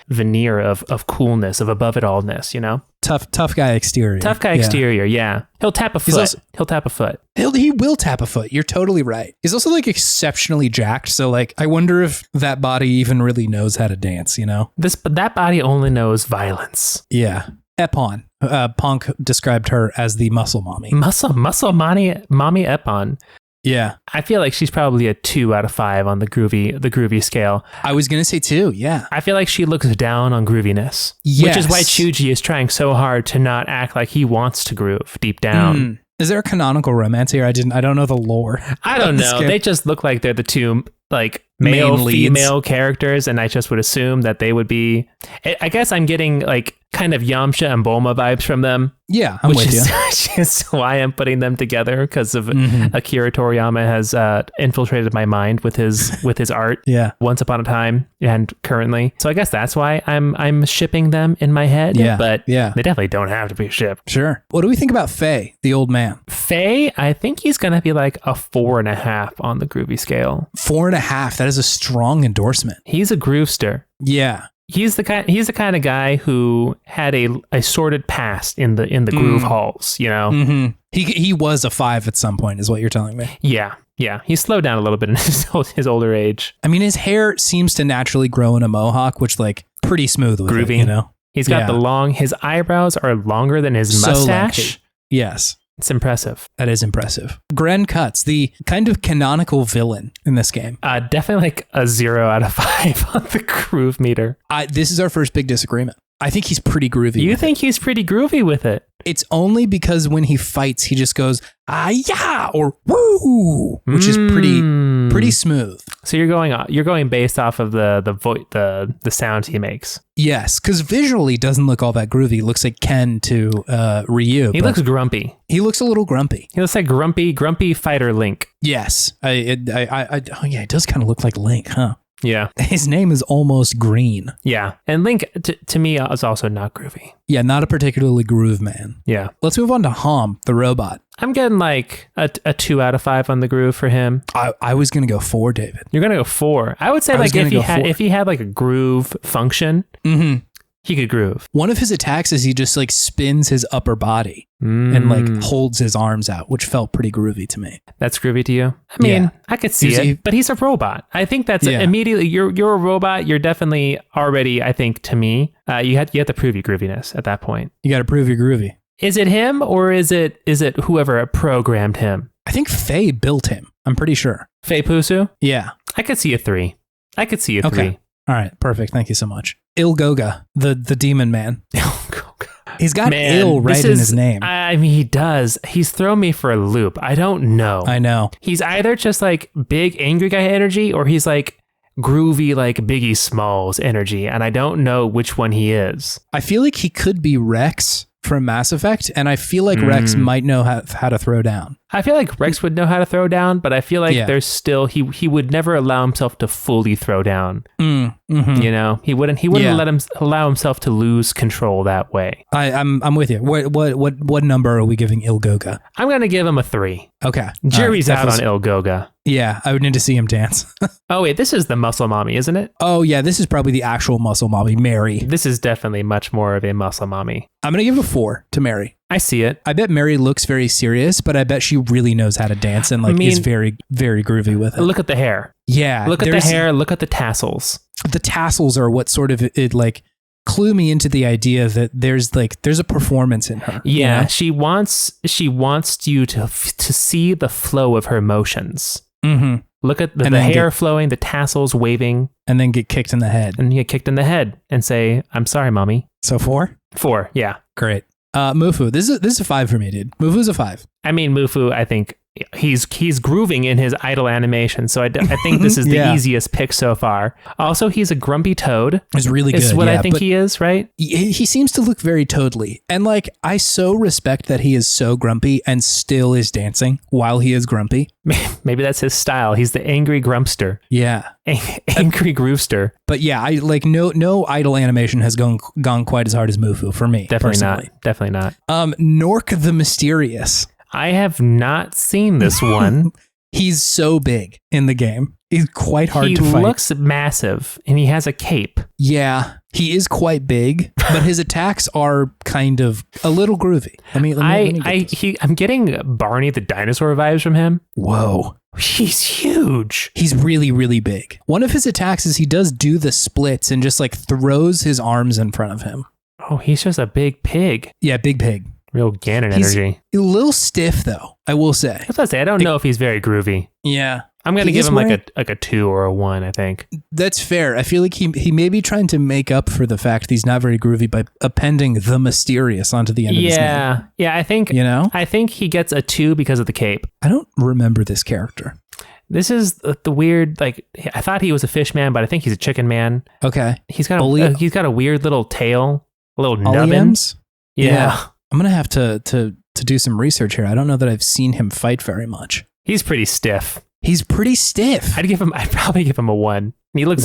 veneer of coolness, of above it allness, you know? Tough guy exterior. Tough guy exterior, yeah. He'll tap a foot. He'll tap a foot. He will tap a foot. You're totally right. He's also like exceptionally jacked, so like I wonder if that body even really knows how to dance, you know? That body only knows violence. Yeah. Epon. Ponk described her as the muscle mommy. Muscle mommy Epon. Yeah. I feel like she's probably a 2 out of 5 on the groovy scale. I was going to say 2, yeah. I feel like she looks down on grooviness. Yes. Which is why Chuji is trying so hard to not act like he wants to groove deep down. Is there a canonical romance here? I don't know the lore. I don't know. They just look like they're the two like male female characters, and I just would assume that they would be. I guess I'm getting like kind of Yamcha and Bulma vibes from them. Yeah, I'm with you. Which is why I'm putting them together, because of Akira Toriyama has infiltrated my mind with his art. Yeah, once upon a time and currently. So I guess that's why I'm shipping them in my head. Yeah, but yeah, they definitely don't have to be shipped. Sure. What do we think about Faye, the old man? Faye, I think he's gonna be like a 4.5 on the groovy scale. 4.5. That is a strong endorsement. He's a groovester. Yeah. He's the kind of guy who had a sordid past in the groove halls, you know. Mm-hmm. He was a 5 at some point, is what you're telling me. Yeah. He slowed down a little bit in his older age. I mean, his hair seems to naturally grow in a mohawk, which like pretty smooth with groovy, it, you know. He's got his eyebrows are longer than his mustache. Lengthy. Yes. It's impressive. That is impressive. Gren Cuts, the kind of canonical villain in this game. Definitely like a 0 out of 5 on the groove meter. This is our first big disagreement. I think he's pretty groovy. You think he's pretty groovy with it? It's only because when he fights, he just goes, yeah, or woo, which is pretty smooth. So you're going based off of the sounds he makes. Yes, because visually doesn't look all that groovy. He looks like Ken to Ryu. He looks grumpy. He looks a little grumpy. He looks like grumpy fighter Link. Yes, it does kind of look like Link, huh? Yeah. His name is almost green. Yeah. And Link, to me, is also not groovy. Yeah, not a particularly groove man. Yeah. Let's move on to Hom, the robot. I'm getting like a 2 out of 5 on the groove for him. I was going to go 4, David. You're going to go 4. I would say like if he had like a groove function, he could groove. One of his attacks is he just like spins his upper body and like holds his arms out, which felt pretty groovy to me. That's groovy to you? I mean, I could see it, but he's a robot. I think that's immediately, you're a robot. You're definitely already, I think, to me, you have to prove your grooviness at that point. You got to prove you're groovy. Is it him or is it whoever programmed him? I think Faye built him. I'm pretty sure. Faye Pusu? Yeah. I could see a 3. I could see a 3. All right. Perfect. Thank you so much. Goga, the demon man. Goga. He's got ill right in his name. I mean, he does. He's thrown me for a loop. I don't know. I know. He's either just like big angry guy energy or he's like groovy like Biggie Smalls energy. And I don't know which one he is. I feel like he could be Rex from Mass Effect, and I feel like Rex might know how to throw down. I feel like Rex would know how to throw down, but I feel like there's still he would never allow himself to fully throw down. You know, he wouldn't allow himself to lose control that way. I'm with you. What number are we giving Goga? I'm gonna give him a 3. Okay, jury's out on Goga. Yeah, I would need to see him dance. Oh wait, this is the muscle mommy, isn't it? Oh yeah, this is probably the actual muscle mommy, Mary. This is definitely much more of a muscle mommy. I'm gonna give it a 4 to Mary. I see it. I bet Mary looks very serious, but I bet she really knows how to dance and is very, very groovy with it. Look at the hair. Yeah. Look at the hair. Look at the tassels. The tassels are what sort of clue me into the idea that there's a performance in her. Yeah. You know? She wants you to see the flow of her motions. Mm-hmm. Look at the hair flowing, the tassels waving. And then get kicked in the head. And you get kicked in the head and say, I'm sorry, mommy. So 4? 4, yeah. Great. Mufu, this is a 5 for me, dude. Mufu's a 5. I mean, Mufu, I think he's grooving in his idle animation, so I think this is the easiest pick so far. Also, he's a grumpy toad. He's really good. Is what I think he is, right? He seems to look very toadly, and I so respect that he is so grumpy and still is dancing while he is grumpy. Maybe that's his style. He's the angry grumpster. Yeah, angry groovester. But yeah, I no idle animation has gone quite as hard as Mufu for me. Definitely not. Nork The Mysterious. I have not seen this one. He's so big in the game. He's quite hard to fight. He looks massive, and he has a cape. Yeah, he is quite big, but his attacks are kind of a little groovy. Let me I'm getting Barney the dinosaur vibes from him. Whoa. He's huge. He's really, really big. One of his attacks is he does do the splits and just like throws his arms in front of him. Oh, he's just a big pig. Yeah, big pig. Real Ganon energy. A little stiff though, I will say. I don't know if he's very groovy. Yeah. I'm going to give him like a 2 or a 1, I think. That's fair. I feel like he may be trying to make up for the fact that he's not very groovy by appending the Mysterious onto the end of his name. Yeah, I think, I think he gets a 2 because of the cape. I don't remember this character. This is the weird, like, I thought he was a fish man, but I think he's a chicken man. Okay. He's got a weird little tail, a little nubbin. Yeah. I'm going to have to do some research here. I don't know that I've seen him fight very much. He's pretty stiff. He's pretty stiff. I'd probably give him a 1. He looks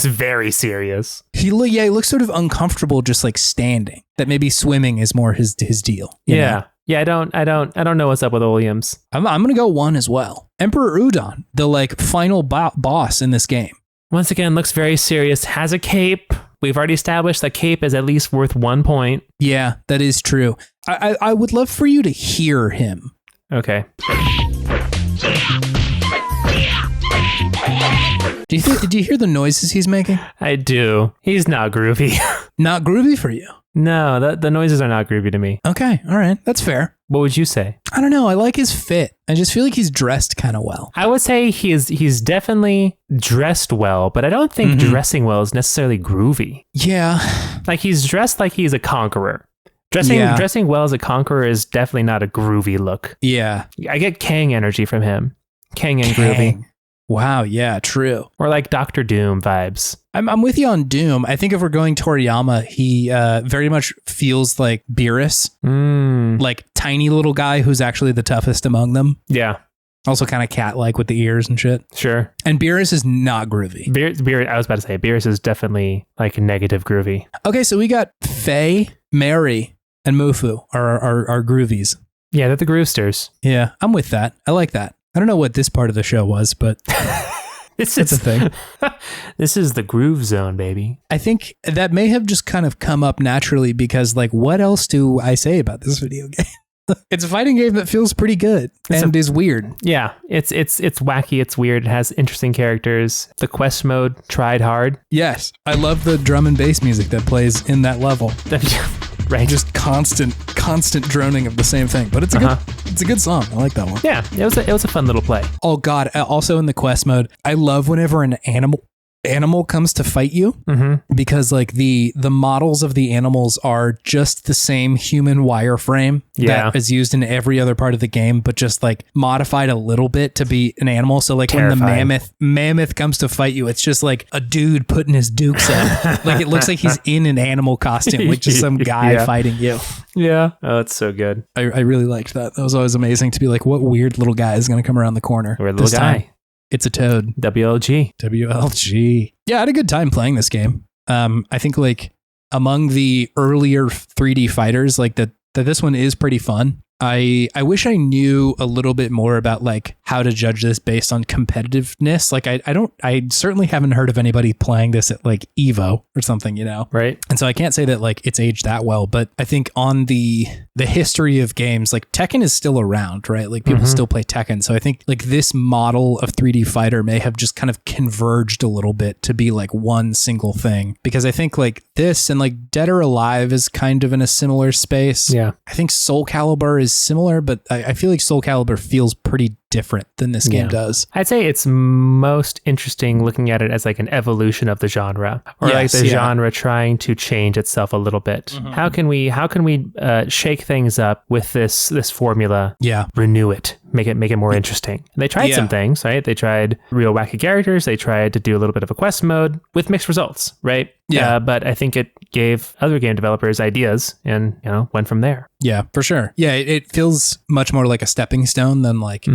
very serious. He looks sort of uncomfortable just like standing. That maybe swimming is more his deal. You know? Yeah, I don't know what's up with Oliems. I'm going to go 1 as well. Emperor Udan, the like final boss in this game. Once again, looks very serious, has a cape. We've already established that cape is at least worth 1 point. Yeah, that is true. I would love for you to hear him. Okay. Do you hear the noises he's making? I do. He's not groovy. Not groovy for you? No, the noises are not groovy to me. Okay, all right. That's fair. What would you say? I don't know. I like his fit. I just feel like he's dressed kind of well. I would say he's definitely dressed well, but I don't think dressing well is necessarily groovy. Yeah. Like he's dressed like he's a conqueror. Dressing well as a conqueror is definitely not a groovy look. Yeah. I get Kang energy from him. Kang and groovy. Wow, yeah, true. Or like Dr. Doom vibes. I'm with you on Doom. I think if we're going Toriyama, he very much feels like Beerus. Like tiny little guy who's actually the toughest among them. Yeah. Also kind of cat-like with the ears and shit. Sure. And Beerus is not groovy. I was about to say, Beerus is definitely like negative groovy. Okay, so we got Faye, Mary, and Mufu are groovies. Yeah, they're the Groovesters. Yeah, I'm with that. I like that. I don't know what this part of the show was, but it's a thing. This is the groove zone, baby. I think that may have just kind of come up naturally because, like, what else do I say about this video game? It's a fighting game that feels pretty good and is weird. Yeah, it's wacky. It's weird. It has interesting characters. The quest mode tried hard. Yes, I love the drum and bass music that plays in that level. Right. Just constant droning of the same thing. But it's a good song. I like that one. Yeah, it was a fun little play. Oh God. Also in the quest mode, I love whenever an animal comes to fight you because like the models of the animals are just the same human wireframe that is used in every other part of the game, but just like modified a little bit to be an animal. So like Terrifying. when the mammoth comes to fight you, it's just like a dude putting his dukes up. Like it looks like he's in an animal costume, like just some guy fighting you. Yeah. Oh, it's so good. I really liked that. That was always amazing to be like, what weird little guy is going to come around the corner? Weird little guy. Time? It's a toad. WLG. Yeah, I had a good time playing this game. I think like among the earlier 3D fighters, like that this one is pretty fun. I wish I knew a little bit more about like how to judge this based on competitiveness. Like I certainly haven't heard of anybody playing this at like Evo or something, you know? Right. And so I can't say that like it's aged that well, but I think on the history of games, like Tekken is still around, right? Like people still play Tekken. So I think like this model of 3D fighter may have just kind of converged a little bit to be like one single thing, because I think like this and like Dead or Alive is kind of in a similar space. Yeah. I think Soul Calibur is similar, but I feel like Soul Calibur feels pretty different than this game does. I'd say it's most interesting looking at it as like an evolution of the genre, or like the genre trying to change itself a little bit. How can we shake things up with this formula? Yeah, renew it, make it more interesting. And they tried some things, right? They tried real wacky characters. They tried to do a little bit of a quest mode with mixed results, right? Yeah, but I think it gave other game developers ideas, and went from there. Yeah, for sure. Yeah, it feels much more like a stepping stone than like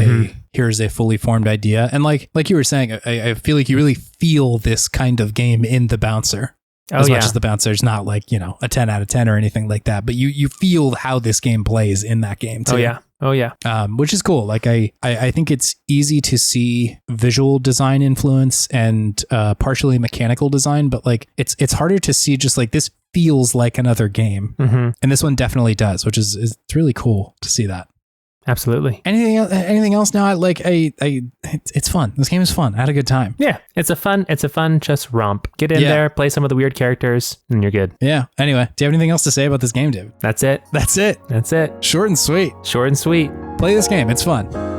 here's a fully formed idea. And like you were saying, I feel like you really feel this kind of game in the Bouncer. As much as the Bouncer's not like, a 10 out of 10 or anything like that, but you feel how this game plays in that game too. Oh yeah. Oh yeah. Which is cool. Like I think it's easy to see visual design influence and partially mechanical design, but like it's harder to see just like this feels like another game. And this one definitely does, which is it's really cool to see that. Absolutely. Anything else now? It's fun. This game is fun. I had a good time. Yeah, it's a fun chess romp. Get in there, play some of the weird characters, and you're good. Yeah. Anyway, do you have anything else to say about this game, David? That's it. Short and sweet. Play this game. It's fun.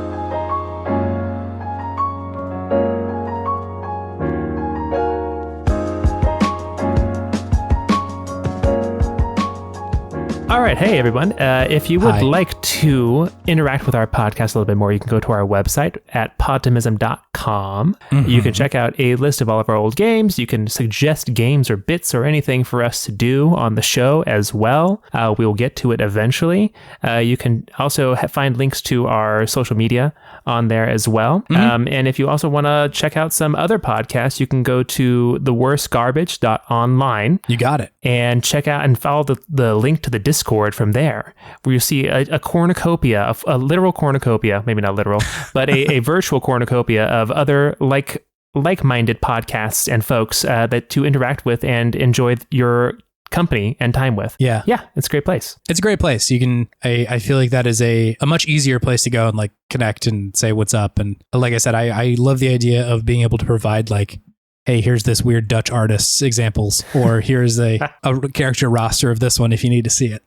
All right. Hey, everyone. If you would like to interact with our podcast a little bit more, you can go to our website at podtimism.com. You can check out a list of all of our old games. You can suggest games or bits or anything for us to do on the show as well. We will get to it eventually. You can also find links to our social media on there as well. And if you also want to check out some other podcasts, you can go to theworstgarbage.online. You got it. And check out and follow the link to the Discord from there, where you see a cornucopia, a literal cornucopia, maybe not literal, but a virtual cornucopia of other like-minded podcasts and folks that to interact with and enjoy your company and time with. Yeah, it's a great place. It's a great place. You can, I feel like that is a much easier place to go and like connect and say what's up. And like I said, I love the idea of being able to provide like, hey, here's this weird Dutch artist's examples, or here's a character roster of this one if you need to see it,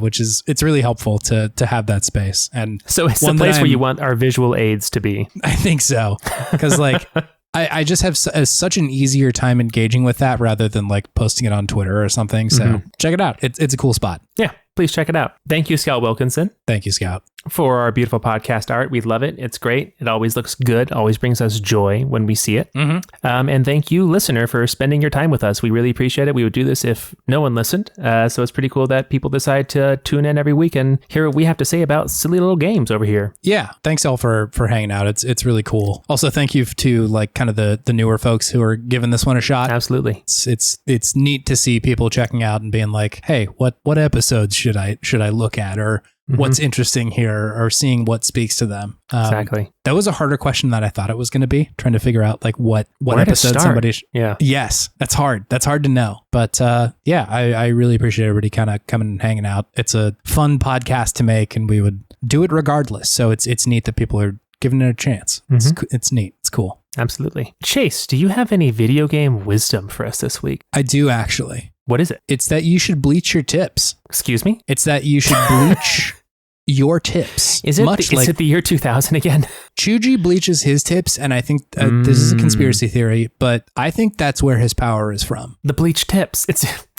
which is, it's really helpful to have that space. And so it's the place where you want our visual aids to be. I think so. Because like, I just have such an easier time engaging with that rather than like posting it on Twitter or something. So check it out. It's a cool spot. Yeah, please check it out. Thank you, Scout Wilkinson. Thank you, Scout. For our beautiful podcast art. We love it. It's great. It always looks good. Always brings us joy when we see it. And thank you, listener, for spending your time with us. We really appreciate it. We would do this if no one listened. So it's pretty cool that people decide to tune in every week and hear what we have to say about silly little games over here. Yeah. Thanks all for hanging out. It's really cool. Also, thank you to like kind of the newer folks who are giving this one a shot. Absolutely. It's neat to see people checking out and being like, hey, what episodes should I look at, or what's interesting here, or seeing what speaks to them. Exactly. That was a harder question than I thought it was going to be, trying to figure out like what episode somebody yes, that's hard to know, but I really appreciate everybody kind of coming and hanging out. It's a fun podcast to make, and we would do it regardless, so it's neat that people are giving it a chance. It's neat. It's cool. Absolutely. Chase, do you have any video game wisdom for us this week? I do, actually. What is it? It's that you should bleach your tips. Excuse me? It's that you should bleach your tips. Is it the year 2000 again? Chuji bleaches his tips, and I think this is a conspiracy theory, but I think that's where his power is from. The bleach tips.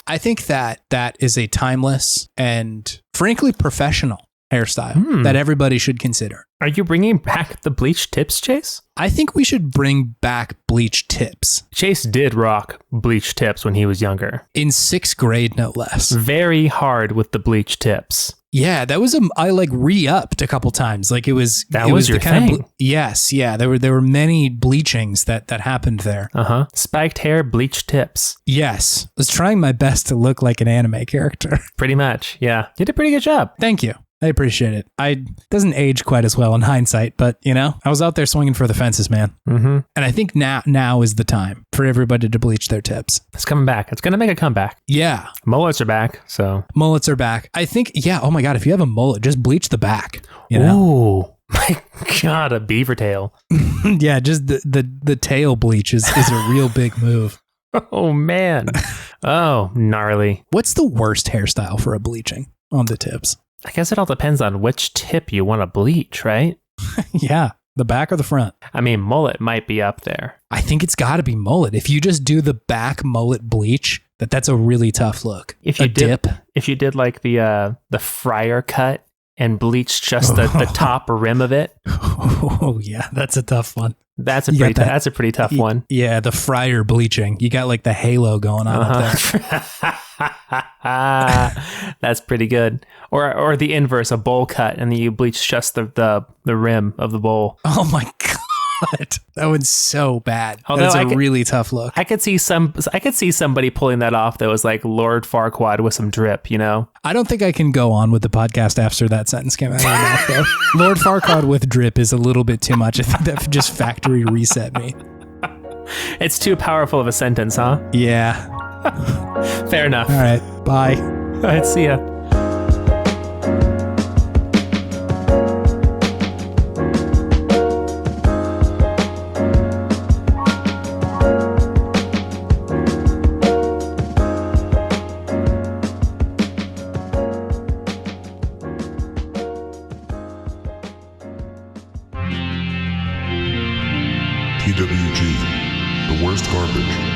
I think that is a timeless and frankly professional hairstyle that everybody should consider. Are you bringing back the bleach tips, Chase? I think we should bring back bleach tips. Chase did rock bleach tips when he was younger. In 6th grade, no less. Very hard with the bleach tips. Yeah, that was I like re-upped a couple times. Like it was your thing. Yes, yeah. There were many bleachings that happened there. Spiked hair, bleach tips. Yes, I was trying my best to look like an anime character. Pretty much, yeah. You did a pretty good job. Thank you. I appreciate it. It doesn't age quite as well in hindsight, but I was out there swinging for the fences, man. And I think now is the time for everybody to bleach their tips. It's coming back. It's going to make a comeback. Yeah. Mullets are back, so. Mullets are back. I think, yeah, oh my God, if you have a mullet, just bleach the back. Ooh, my God, a beaver tail. Yeah, just the tail bleach is a real big move. Oh, man. Oh, gnarly. What's the worst hairstyle for a bleaching on the tips? I guess it all depends on which tip you want to bleach, right? Yeah. The back or the front? I mean, mullet might be up there. I think it's got to be mullet. If you just do the back mullet bleach, that's a really tough look. If you did like the Friar cut and bleached just the top rim of it. Oh yeah, that's a tough one. That's a pretty tough one. Yeah, the Friar bleaching. You got like the halo going on up there. That's pretty good. Or the inverse, a bowl cut, and then you bleach just the rim of the bowl. Oh my God. God, that one's so bad. Although That's a really tough look. I could see somebody pulling that off that was like Lord Farquaad with some drip, you know? I don't think I can go on with the podcast after that sentence came out of my mouth, though. Lord Farquaad with drip is a little bit too much. I think that just factory reset me. It's too powerful of a sentence, huh? Yeah. Fair enough. All right. Bye. All right. See ya. TWG, the worst garbage.